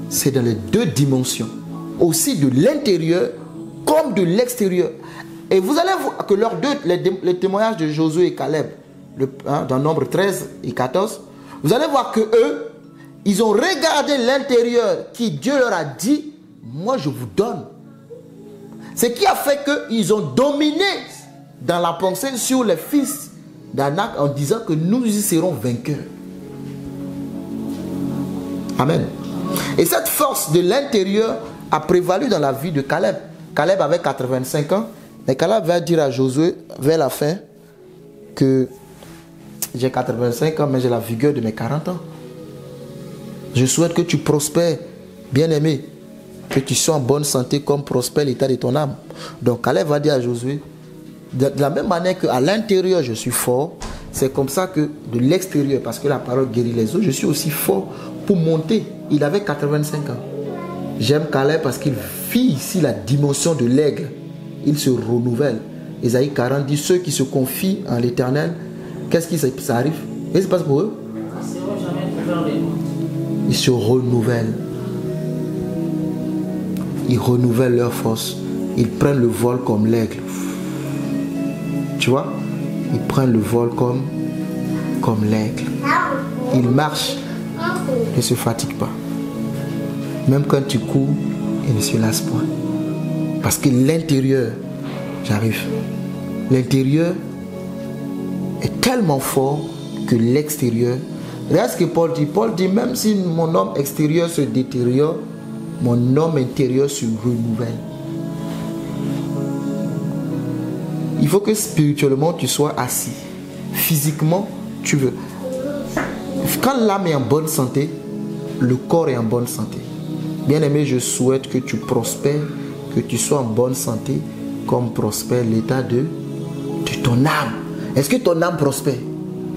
Speaker 1: C'est dans les deux dimensions. Aussi de l'intérieur comme de l'extérieur. Et vous allez voir que leurs deux, les témoignages de Josué et Caleb, dans Nombre 13 et 14, vous allez voir que eux, ils ont regardé l'intérieur qui Dieu leur a dit, moi je vous donne. Ce qui a fait qu'ils ont dominé dans la pensée sur les fils d'Anak en disant que nous y serons vainqueurs. Amen. Et cette force de l'intérieur a prévalu dans la vie de Caleb. Caleb avait 85 ans. Mais Caleb va dire à Josué vers la fin que j'ai 85 ans mais j'ai la vigueur de mes 40 ans. Je souhaite que tu prospères, bien-aimé, que tu sois en bonne santé comme prospère l'état de ton âme. Donc Caleb va dire à Josué, de la même manière qu'à l'intérieur je suis fort, c'est comme ça que de l'extérieur, parce que la parole guérit les autres, je suis aussi fort pour monter. Il avait 85 ans. J'aime Caleb parce qu'il vit ici la dimension de l'aigle. Il se renouvelle. Ésaïe 40 dit, ceux qui se confient en l'Éternel, qu'est-ce qui ça arrive? Qu'est-ce qui se passe pour eux? Ils se renouvellent. Ils renouvellent leur force. Ils prennent le vol comme l'aigle. Tu vois? Ils prennent le vol comme l'aigle. Ils marchent. Ne se fatiguent pas. Même quand tu cours, ils ne se lassent point. Parce que l'intérieur, j'arrive. L'intérieur est tellement fort que l'extérieur. Regarde ce que Paul dit. Paul dit, même si mon homme extérieur se détériore, mon homme intérieur se renouvelle. Il faut que spirituellement tu sois assis. Physiquement, tu veux. Quand l'âme est en bonne santé, le corps est en bonne santé. Bien-aimé, je souhaite que tu prospères, que tu sois en bonne santé, comme prospère l'état de ton âme. Est-ce que ton âme prospère?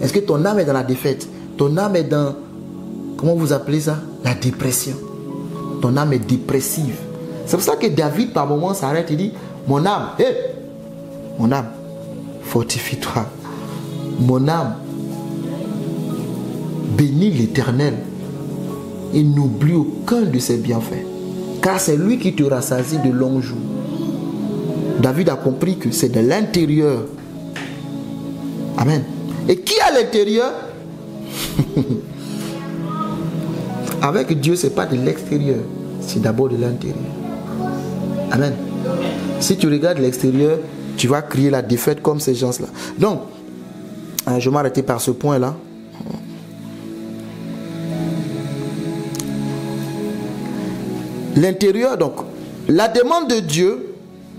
Speaker 1: Est-ce que ton âme est dans la défaite? Ton âme est dans, comment vous appelez ça? La dépression. Ton âme est dépressive. C'est pour ça que David, par moments, s'arrête et dit, mon âme, hé, mon âme, fortifie-toi. Mon âme, bénis l'Éternel et n'oublie aucun de ses bienfaits. Car c'est lui qui te rassasie de longs jours. David a compris que c'est de l'intérieur. Amen. Et qui à l'intérieur? Avec Dieu, ce n'est pas de l'extérieur. C'est d'abord de l'intérieur. Amen. Si tu regardes l'extérieur, tu vas crier la défaite comme ces gens-là. Donc, je vais m'arrêter par ce point-là. L'intérieur, donc, la demande de Dieu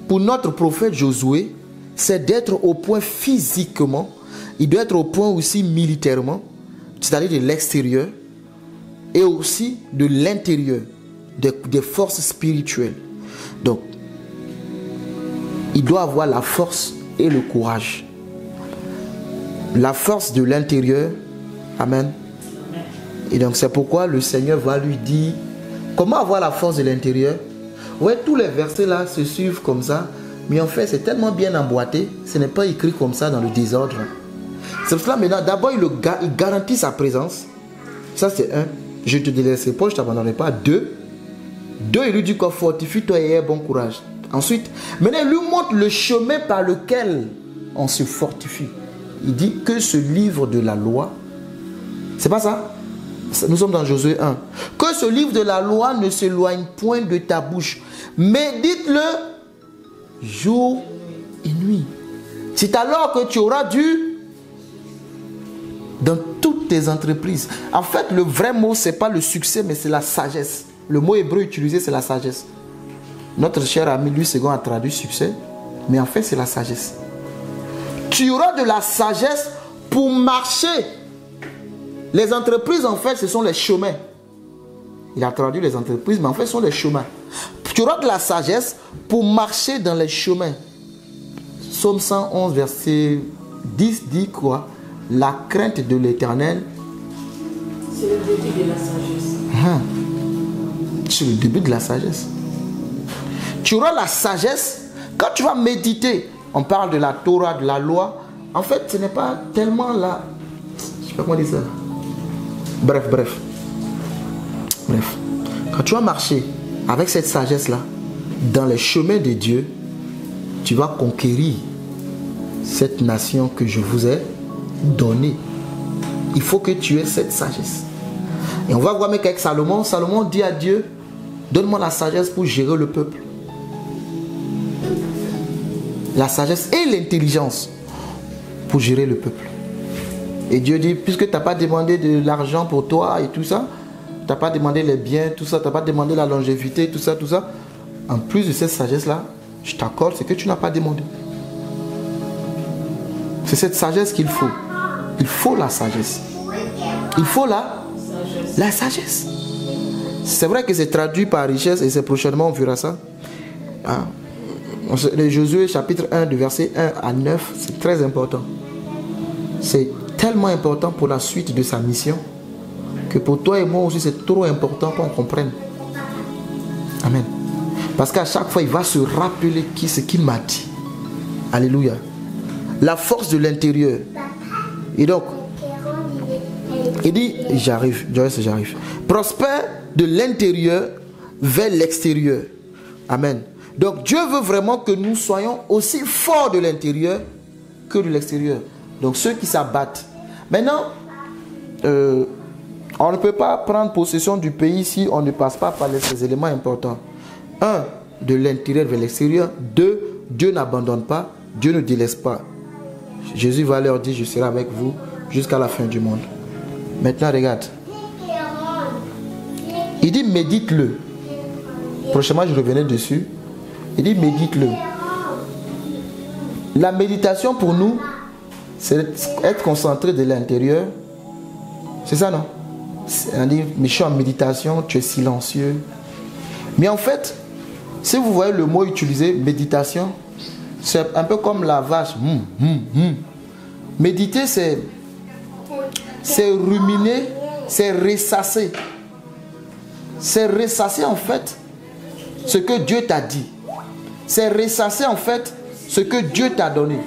Speaker 1: pour notre prophète Josué, c'est d'être au point physiquement, il doit être au point aussi militairement, c'est-à-dire de l'extérieur, et aussi de l'intérieur, des forces spirituelles. Donc, il doit avoir la force et le courage. La force de l'intérieur, amen. Et donc, c'est pourquoi le Seigneur va lui dire, comment avoir la force de l'intérieur? Ouais, tous les versets là se suivent comme ça, mais en fait, c'est tellement bien emboîté, ce n'est pas écrit comme ça dans le désordre. C'est pour cela maintenant, d'abord, il garantit sa présence. Ça, c'est un. Je te délaisserai pas, je ne t'abandonnerai pas. Deux, il lui dit quoi? Fortifie-toi et aie bon courage. Ensuite, maintenant, il lui montre le chemin par lequel on se fortifie. il dit que ce livre de la loi, c'est pas ça? Nous sommes dans Josué 1. Que ce livre de la loi ne s'éloigne point de ta bouche. Médite-le jour et nuit. C'est alors que tu auras dû dans toutes tes entreprises. En fait, le vrai mot, c'est pas le succès, mais c'est la sagesse. Le mot hébreu utilisé, c'est la sagesse. Notre cher ami Louis II a traduit succès, mais en fait, c'est la sagesse. Tu auras de la sagesse pour marcher. Les entreprises, en fait, ce sont les chemins. Il a traduit les entreprises, mais en fait, ce sont les chemins. Tu auras de la sagesse pour marcher dans les chemins. Psaume 111, verset 10 dit quoi? La crainte de l'Éternel.
Speaker 2: C'est le début de la sagesse.
Speaker 1: C'est le début de la sagesse. Tu auras la sagesse quand tu vas méditer. On parle de la Torah, de la loi. En fait, ce n'est pas tellement là. Je ne sais pas comment dire ça. Bref. Quand tu vas marcher avec cette sagesse-là, dans les chemins de Dieu, tu vas conquérir cette nation que je vous ai donnée. Il faut que tu aies cette sagesse. Et on va voir avec Salomon. Salomon dit à Dieu, donne-moi la sagesse pour gérer le peuple. La sagesse et l'intelligence pour gérer le peuple. Et Dieu dit, puisque tu n'as pas demandé de l'argent pour toi et tout ça, tu n'as pas demandé les biens, tout ça, tu n'as pas demandé la longévité, tout ça, en plus de cette sagesse-là, je t'accorde ce que tu n'as pas demandé. C'est cette sagesse qu'il faut. Il faut la sagesse. Il faut la sagesse. C'est vrai que c'est traduit par richesse et c'est prochainement, on verra ça. Le Josué chapitre 1, du verset 1 à 9, c'est très important. C'est tellement important pour la suite de sa mission que pour toi et moi aussi c'est trop important qu'on comprenne. Amen. Parce qu'à chaque fois il va se rappeler ce qu'il m'a dit. Alléluia. La force de l'intérieur. Et donc il dit, j'arrive. Prospère de l'intérieur vers l'extérieur. Amen. Donc Dieu veut vraiment que nous soyons aussi forts de l'intérieur que de l'extérieur. Donc ceux qui s'abattent. Maintenant, on ne peut pas prendre possession du pays si on ne passe pas par ces éléments importants. 1, de l'intérieur vers l'extérieur. 2, Dieu n'abandonne pas, Dieu ne délaisse pas. Jésus va leur dire, je serai avec vous jusqu'à la fin du monde. Maintenant, regarde. Il dit, médite-le. Prochainement, je revenais dessus. Il dit, médite-le. La méditation pour nous, c'est être concentré de l'intérieur. C'est ça, non? On dit, mais je suis en méditation, tu es silencieux. Mais en fait, si vous voyez le mot utilisé, méditation, c'est un peu comme la vache. Méditer, c'est ruminer, c'est ressasser. C'est ressasser en fait ce que Dieu t'a dit. C'est ressasser en fait ce que Dieu t'a donné.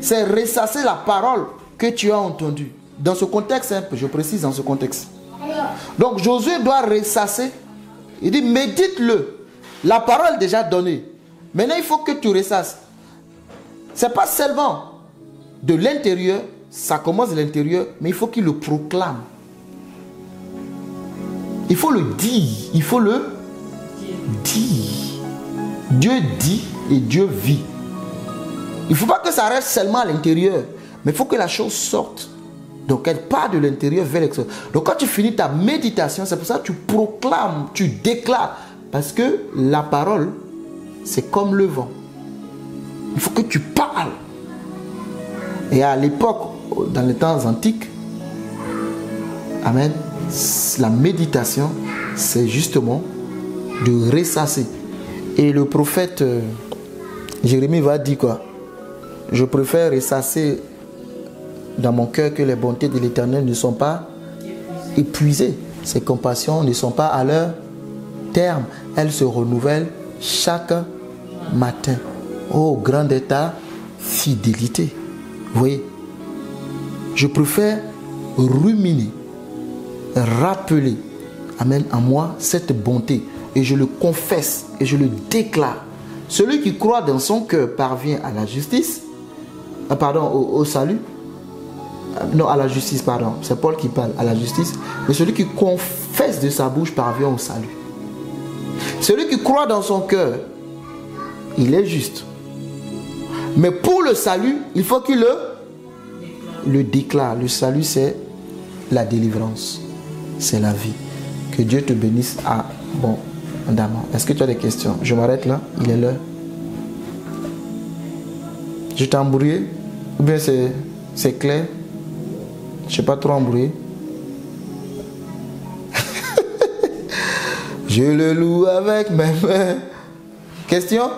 Speaker 1: C'est ressasser la parole que tu as entendue. Dans ce contexte, je précise dans ce contexte. Donc Josué doit ressasser. Il dit, médite-le. La parole déjà donnée. Maintenant, il faut que tu ressasses. Ce n'est pas seulement de l'intérieur, ça commence de l'intérieur, mais il faut qu'il le proclame. Il faut le dire. Il faut le dire. Dieu dit et Dieu vit. Il ne faut pas que ça reste seulement à l'intérieur, mais il faut que la chose sorte. Donc elle part de l'intérieur vers l'extérieur. Donc quand tu finis ta méditation, c'est pour ça que tu proclames, tu déclares. Parce que la parole, c'est comme le vent. Il faut que tu parles. Et à l'époque, dans les temps antiques, amen, la méditation, c'est justement de ressasser. Et le prophète Jérémie va dire quoi? Je préfère ressasser dans mon cœur que les bontés de l'Éternel ne sont pas épuisées. Ses compassions ne sont pas à leur terme. Elles se renouvellent chaque matin. Oh, grande est ta fidélité. Vous voyez, je préfère ruminer, rappeler, amen, à moi cette bonté. Et je le confesse et je le déclare. Celui qui croit dans son cœur parvient à la justice, au salut. Non, à la justice, pardon. C'est Paul qui parle, à la justice. Mais celui qui confesse de sa bouche parvient au salut. Celui qui croit dans son cœur, il est juste. Mais pour le salut, il faut qu'il le déclare. Le salut, c'est la délivrance. C'est la vie. Que Dieu te bénisse abondamment. Est-ce que tu as des questions? Je m'arrête là. Il est l'heure. Je t'ai embrouillé? Ou bien c'est clair? Je ne sais pas trop embrouillé. Je le loue avec mes mains. Question?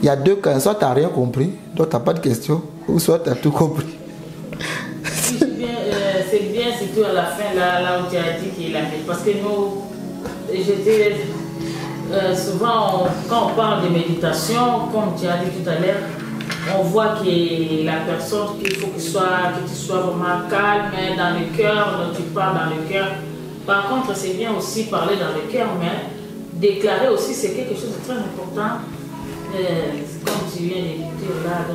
Speaker 1: Il y a deux cas. Soit tu n'as rien compris, donc tu n'as pas de question, ou soit tu as tout compris.
Speaker 2: C'est bien, surtout à la fin, là où tu as dit qu'il a fait. Parce que nous, souvent, quand on parle de méditation, comme tu as dit tout à l'heure, on voit que la personne, qu'il faut que tu sois vraiment calme dans le cœur, donc tu parles dans le cœur. Par contre, c'est bien aussi parler dans le cœur, mais déclarer aussi, c'est quelque chose de très important. Comme tu viens d'écouter là,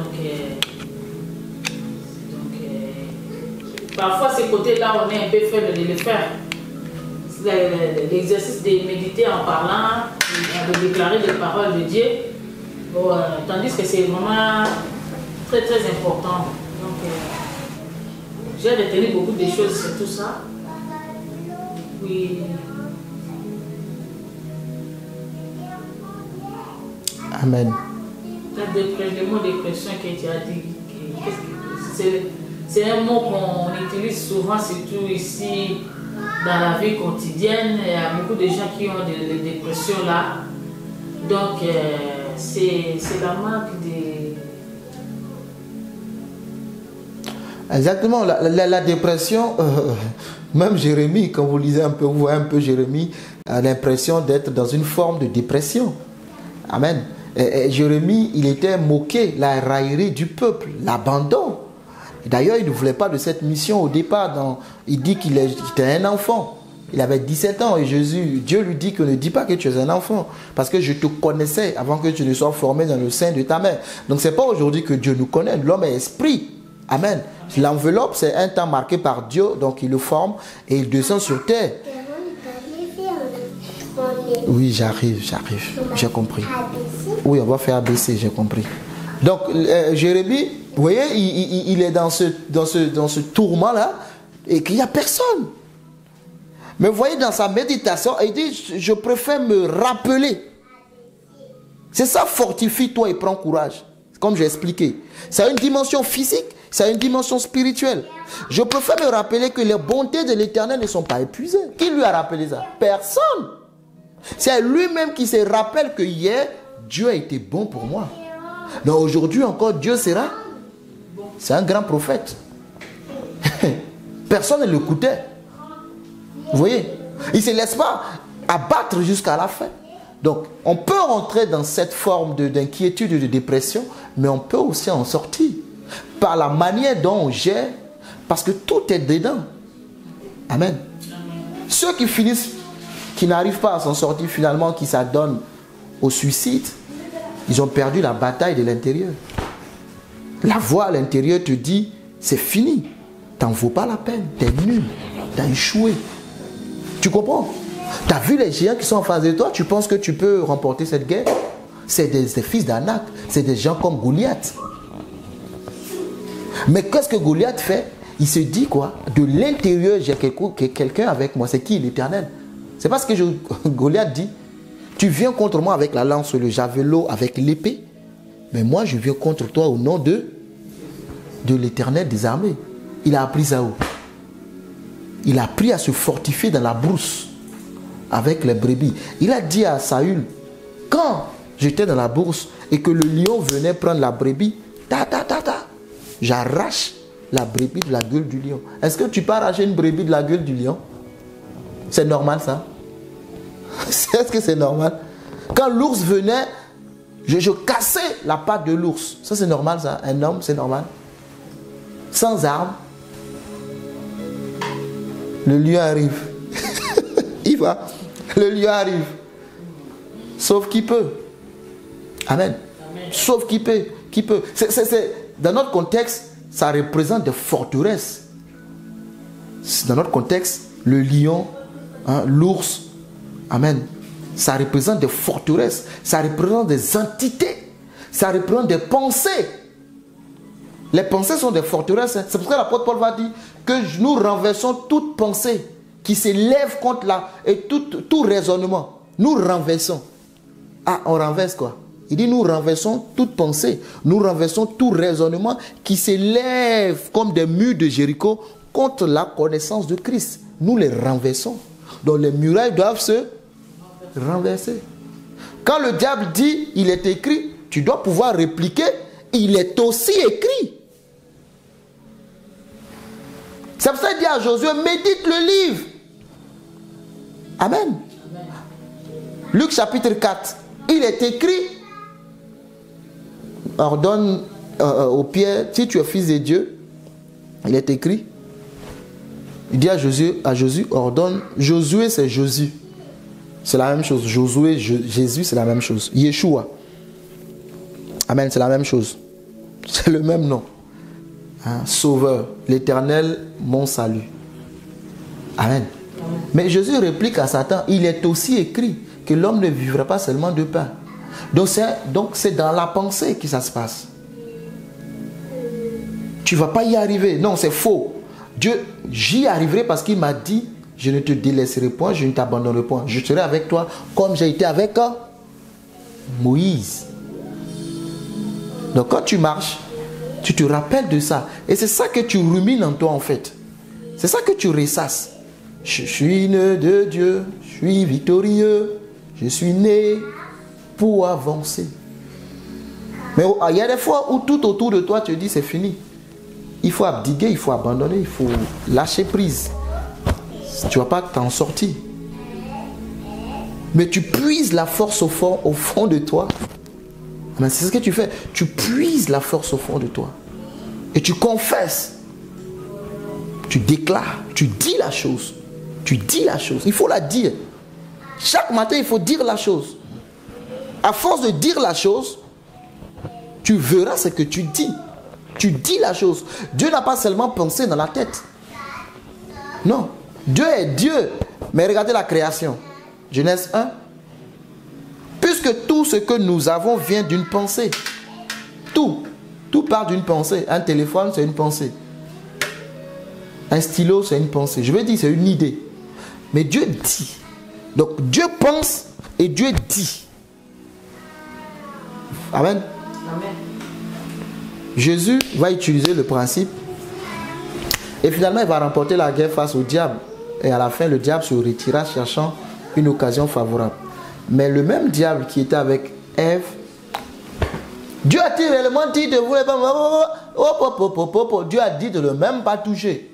Speaker 2: parfois ces côtés-là, on est un peu faible de le faire. L'exercice de méditer en parlant, de déclarer les paroles de Dieu, tandis que c'est vraiment très très important. Donc, j'ai retenu beaucoup de choses sur tout ça. Oui.
Speaker 1: Amen.
Speaker 2: Le mot dépression que tu as dit, c'est un mot qu'on utilise souvent, surtout ici dans la vie quotidienne. Il y a beaucoup de gens qui ont des dépressions là. Donc, c'est la marque des...
Speaker 1: Exactement, la dépression, même Jérémie, quand vous lisez un peu, vous voyez un peu Jérémie, a l'impression d'être dans une forme de dépression. Amen. Et Jérémie, il était moqué, la raillerie du peuple, l'abandon. D'ailleurs, il ne voulait pas de cette mission au départ. Il dit qu'il était un enfant. Il avait 17 ans et Dieu lui dit que ne dis pas que tu es un enfant. Parce que je te connaissais avant que tu ne sois formé dans le sein de ta mère. Donc, ce n'est pas aujourd'hui que Dieu nous connaît. L'homme est esprit. Amen. L'enveloppe, c'est un temps marqué par Dieu. Donc, il le forme et il descend sur terre. Oui, j'arrive. J'ai compris. Oui, on va faire ABC, j'ai compris. Donc, Jérémie, vous voyez, il est dans ce tourment-là et qu'il n'y a personne. Mais vous voyez, dans sa méditation, il dit, je préfère me rappeler. C'est ça, fortifie-toi et prends courage. Comme j'ai expliqué. Ça a une dimension physique, ça a une dimension spirituelle. Je préfère me rappeler que les bontés de l'Éternel ne sont pas épuisées. Qui lui a rappelé ça? Personne. C'est lui-même qui se rappelle que hier, Dieu a été bon pour moi. Donc aujourd'hui encore, Dieu sera. C'est un grand prophète. Personne ne l'écoutait. Vous voyez? Il ne se laisse pas abattre jusqu'à la fin. Donc, on peut rentrer dans cette forme d'inquiétude et de dépression, mais on peut aussi en sortir. Par la manière dont on gère, parce que tout est dedans. Amen. Ceux qui finissent, qui n'arrivent pas à s'en sortir finalement, qui s'adonnent au suicide, ils ont perdu la bataille de l'intérieur. La voix à l'intérieur te dit, c'est fini. T'en vaut pas la peine. T'es nul. T'as échoué. Tu comprends? Tu as vu les géants qui sont en face de toi, tu penses que tu peux remporter cette guerre? C'est des fils d'Anak, c'est des gens comme Goliath. Mais qu'est-ce que Goliath fait? Il se dit quoi? De l'intérieur, j'ai quelqu'un avec moi. C'est qui? L'Éternel. C'est parce que Goliath dit, tu viens contre moi avec la lance, le javelot, avec l'épée. Mais moi, je viens contre toi au nom de l'Éternel des armées. Il a appris ça où? Il a appris à se fortifier dans la brousse avec les brebis. Il a dit à Saül, quand j'étais dans la brousse et que le lion venait prendre la brebis, j'arrache la brebis de la gueule du lion. Est-ce que tu peux arracher une brebis de la gueule du lion? C'est normal ça? Est-ce que c'est normal? Quand l'ours venait, je cassais la patte de l'ours. Ça c'est normal ça? Un homme, c'est normal? Sans arme. Le lion arrive. Il va. Le lion arrive. Sauf qui peut. Amen. Sauf qui peut. dans notre contexte, ça représente des forteresses. Dans notre contexte, le lion, hein, l'ours, amen. Ça représente des forteresses, ça représente des entités, ça représente des pensées. Les pensées sont des forteresses. C'est pour ça que l'apôtre Paul va dire que nous renversons toute pensée qui s'élève contre et tout raisonnement. Nous renversons. Ah, on renverse quoi? Il dit nous renversons toute pensée, nous renversons tout raisonnement qui s'élève comme des murs de Jéricho contre la connaissance de Christ. Nous les renversons. Donc les murailles doivent se renverser. Quand le diable dit il est écrit, tu dois pouvoir répliquer il est aussi écrit. C'est pour ça qu'il dit à Josué médite le livre. Amen. Amen. Luc chapitre 4. Il est écrit, ordonne au Pierre, si tu es fils de Dieu, il est écrit. Il dit à Jésus, ordonne. Josué, c'est Jésus. C'est la même chose. Josué, Jésus, c'est la même chose. Yeshua. Amen, c'est la même chose. C'est le même nom. Hein? Sauveur, l'Éternel, mon salut. Amen. Mais Jésus réplique à Satan, il est aussi écrit que l'homme ne vivra pas seulement de pain. Donc c'est dans la pensée que ça se passe. Tu ne vas pas y arriver. Non, c'est faux. Dieu, j'y arriverai parce qu'il m'a dit, je ne te délaisserai point, je ne t'abandonnerai point. Je serai avec toi comme j'ai été avec Moïse. Donc quand tu marches, tu te rappelles de ça. Et c'est ça que tu rumines en toi en fait. C'est ça que tu ressasses. Je suis né de Dieu, je suis victorieux, je suis né pour avancer. Mais il y a des fois où tout autour de toi te dit c'est fini. Il faut abdiguer, il faut abandonner, il faut lâcher prise. Tu ne vas pas t'en sortir. Mais tu puises la force au fond de toi. C'est ce que tu fais. Tu puises la force au fond de toi. Et tu confesses. Tu déclares. Tu dis la chose. Tu dis la chose. Il faut la dire. Chaque matin, il faut dire la chose. À force de dire la chose, tu verras ce que tu dis. Tu dis la chose. Dieu n'a pas seulement pensé dans la tête. Non. Dieu est Dieu. Mais regardez la création. Genèse 1. Puisque tout ce que nous avons vient d'une pensée. Tout part d'une pensée. Un téléphone, c'est une pensée. Un stylo, c'est une pensée. Je veux dire, c'est une idée. Mais Dieu dit. Donc Dieu pense et Dieu dit. Amen. Amen. Jésus va utiliser le principe. Et finalement, il va remporter la guerre face au diable. Et à la fin, le diable se retira cherchant une occasion favorable. Mais le même diable qui était avec Ève, Dieu a-t-il réellement dit de vous les femmes, Dieu a dit de ne même pas toucher.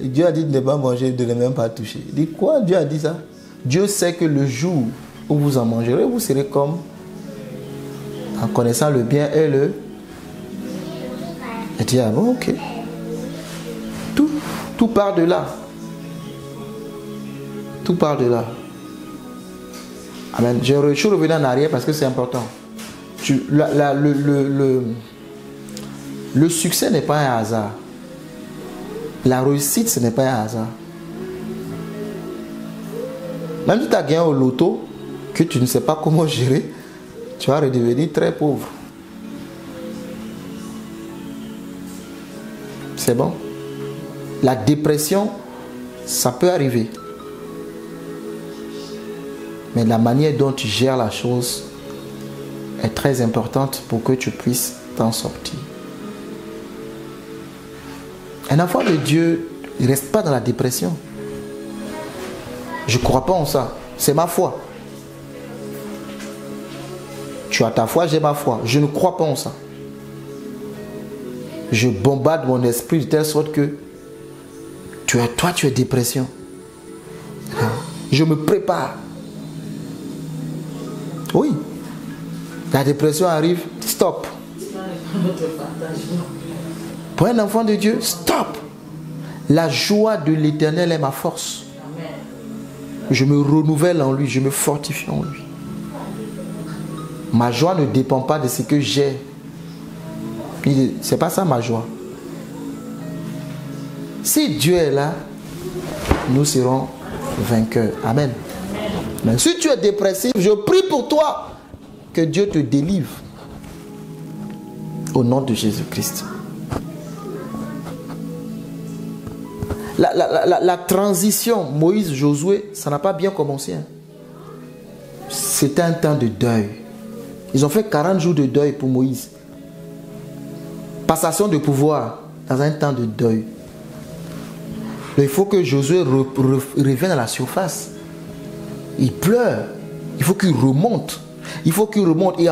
Speaker 1: Dieu a dit de ne pas manger, de ne même pas toucher. Il dit quoi? Dieu a dit ça? Dieu sait que le jour où vous en mangerez, vous serez comme en connaissant le bien et le... Il dit, ah bon, ok. Tout part de là. Tout part de là. Amen. Je suis revenu en arrière parce que c'est important. Le succès n'est pas un hasard. La réussite, ce n'est pas un hasard. Même si tu as gagné au loto, que tu ne sais pas comment gérer, tu vas redevenir très pauvre. C'est bon. La dépression, ça peut arriver. Mais la manière dont tu gères la chose est très importante pour que tu puisses t'en sortir. Un enfant de Dieu ne reste pas dans la dépression. Je ne crois pas en ça. C'est ma foi. Tu as ta foi, j'ai ma foi. Je ne crois pas en ça. Je bombarde mon esprit de telle sorte que tu es dépression. Je me prépare. Oui. La dépression arrive, stop. Pour un enfant de Dieu, stop. La joie de l'Éternel est ma force. Je me renouvelle en lui, je me fortifie en lui. Ma joie ne dépend pas de ce que j'ai. C'est pas ça ma joie. Si Dieu est là, nous serons vainqueurs. Amen. Mais si tu es dépressif, je prie pour toi que Dieu te délivre. Au nom de Jésus-Christ. La transition Moïse-Josué, ça n'a pas bien commencé. Hein. C'était un temps de deuil. Ils ont fait 40 jours de deuil pour Moïse. Passation de pouvoir dans un temps de deuil. Mais il faut que Josué revienne à la surface. Il pleure. Il faut qu'il remonte. Il faut qu'il remonte. Et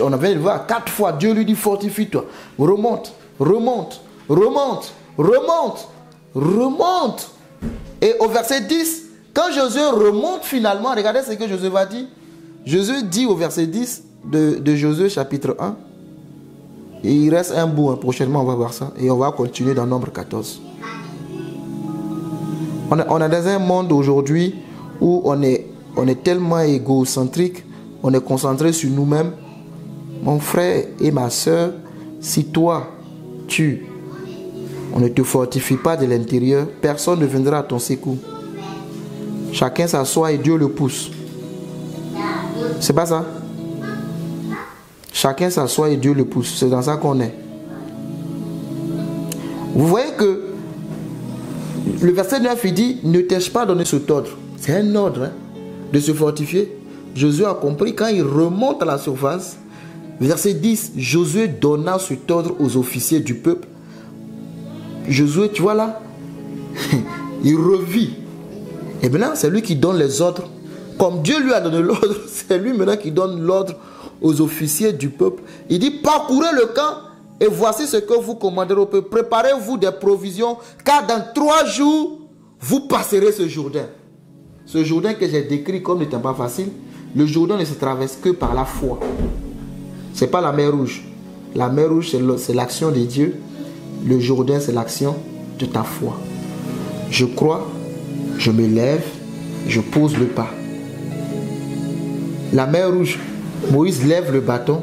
Speaker 1: on avait le voir 4 fois. Dieu lui dit fortifie-toi. Remonte, remonte, remonte, remonte, remonte. Et au verset 10, quand Josué remonte finalement, regardez ce que Josué va dire. Josué dit au verset 10 de Josué chapitre 1. Et il reste un bout. Hein. Prochainement, on va voir ça. Et on va continuer dans Nombre 14. On est dans un monde aujourd'hui où on est tellement égocentrique. On est concentré sur nous-mêmes. Mon frère et ma soeur, si toi, on ne te fortifie pas de l'intérieur, personne ne viendra à ton secours. Chacun s'assoit et Dieu le pousse. C'est pas ça? Chacun s'assoit et Dieu le pousse. C'est dans ça qu'on est. Vous voyez que le verset 9, il dit, ne t'ai-je pas donné cet ordre? C'est un ordre hein, de se fortifier. Josué a compris quand il remonte à la surface. Verset 10, Josué donna cet ordre aux officiers du peuple. Josué, tu vois là, il revit. Et maintenant, c'est lui qui donne les ordres. Comme Dieu lui a donné l'ordre, c'est lui maintenant qui donne l'ordre aux officiers du peuple. Il dit, parcourez le camp et voici ce que vous commanderez au peuple. Préparez-vous des provisions, car dans 3 jours, vous passerez ce Jourdain. Ce Jourdain que j'ai décrit comme n'étant pas facile, le Jourdain ne se traverse que par la foi. Ce n'est pas la mer Rouge. La mer Rouge, c'est l'action de Dieu. Le Jourdain, c'est l'action de ta foi. Je crois, je me lève, je pose le pas. La mer Rouge, Moïse lève le bâton,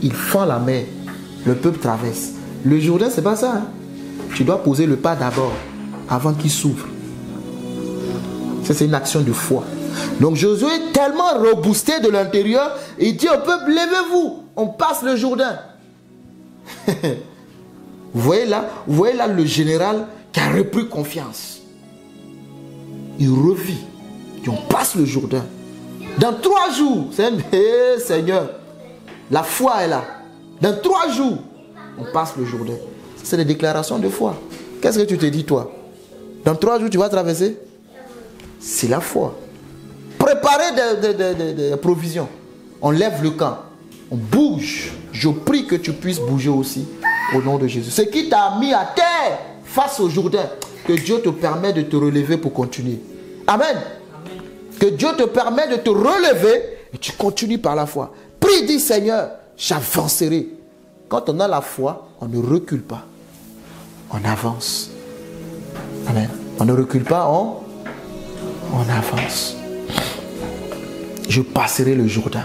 Speaker 1: il fend la mer, le peuple traverse. Le Jourdain, c'est pas ça. Hein? Tu dois poser le pas d'abord, avant qu'il s'ouvre. Ça, c'est une action de foi. Donc Josué est tellement reboosté de l'intérieur, il dit au peuple, levez-vous, on passe le Jourdain. Vous voyez là le général qui a repris confiance. Il revit. Et on passe le Jourdain. Dans 3 jours, Seigneur, la foi est là. Dans 3 jours, on passe le Jourdain. C'est des déclarations de foi. Qu'est-ce que tu te dis toi? Dans 3 jours, tu vas traverser? C'est la foi. Préparer des provisions. On lève le camp. On bouge. Je prie que tu puisses bouger aussi au nom de Jésus. Ce qui t'a mis à terre face au Jourdain, que Dieu te permet de te relever pour continuer. Amen. Amen. Que Dieu te permet de te relever et tu continues par la foi. Prie, dis Seigneur, j'avancerai. Quand on a la foi, on ne recule pas. On avance. Amen. On ne recule pas, on avance. Je passerai le Jourdain.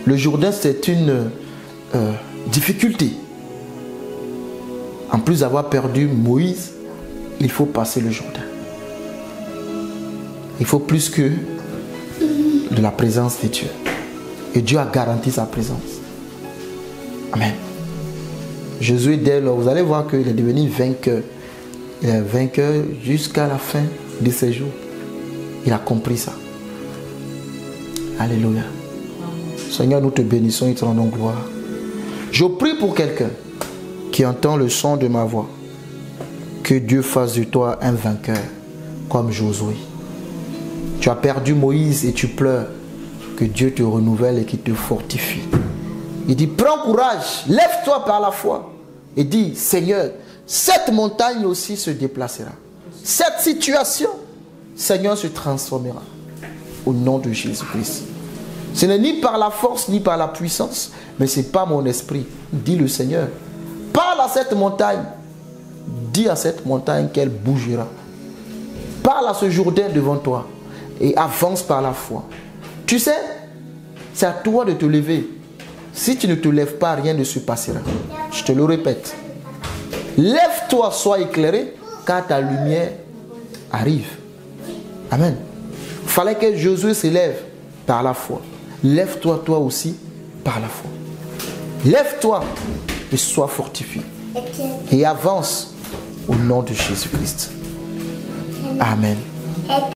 Speaker 1: Le Jourdain, c'est une difficulté. En plus d'avoir perdu Moïse, il faut passer le Jourdain. Il faut plus que de la présence de Dieu. Et Dieu a garanti sa présence. Amen. Josué, dès lors, vous allez voir qu'il est devenu vainqueur. Il est vainqueur jusqu'à la fin de ses jours. Il a compris ça. Alléluia. Seigneur, nous te bénissons et te rendons gloire. Je prie pour quelqu'un qui entend le son de ma voix. Que Dieu fasse de toi un vainqueur comme Josué. Tu as perdu Moïse et tu pleures. Que Dieu te renouvelle et qu'il te fortifie. Il dit, prends courage, lève-toi par la foi. Et dis, Seigneur, cette montagne aussi se déplacera. Cette situation, Seigneur, se transformera. Au nom de Jésus-Christ. Ce n'est ni par la force, ni par la puissance, mais c'est par mon esprit, dit le Seigneur. Parle à cette montagne. Dis à cette montagne qu'elle bougera. Parle à ce Jourdain devant toi et avance par la foi. Tu sais, c'est à toi de te lever. Si tu ne te lèves pas, rien ne se passera. Je te le répète. Lève-toi, sois éclairé, car ta lumière arrive. Amen. Il fallait que Josué se lève par la foi. Lève-toi toi aussi par la foi. Lève-toi et sois fortifié. Et avance au nom de Jésus-Christ. Amen.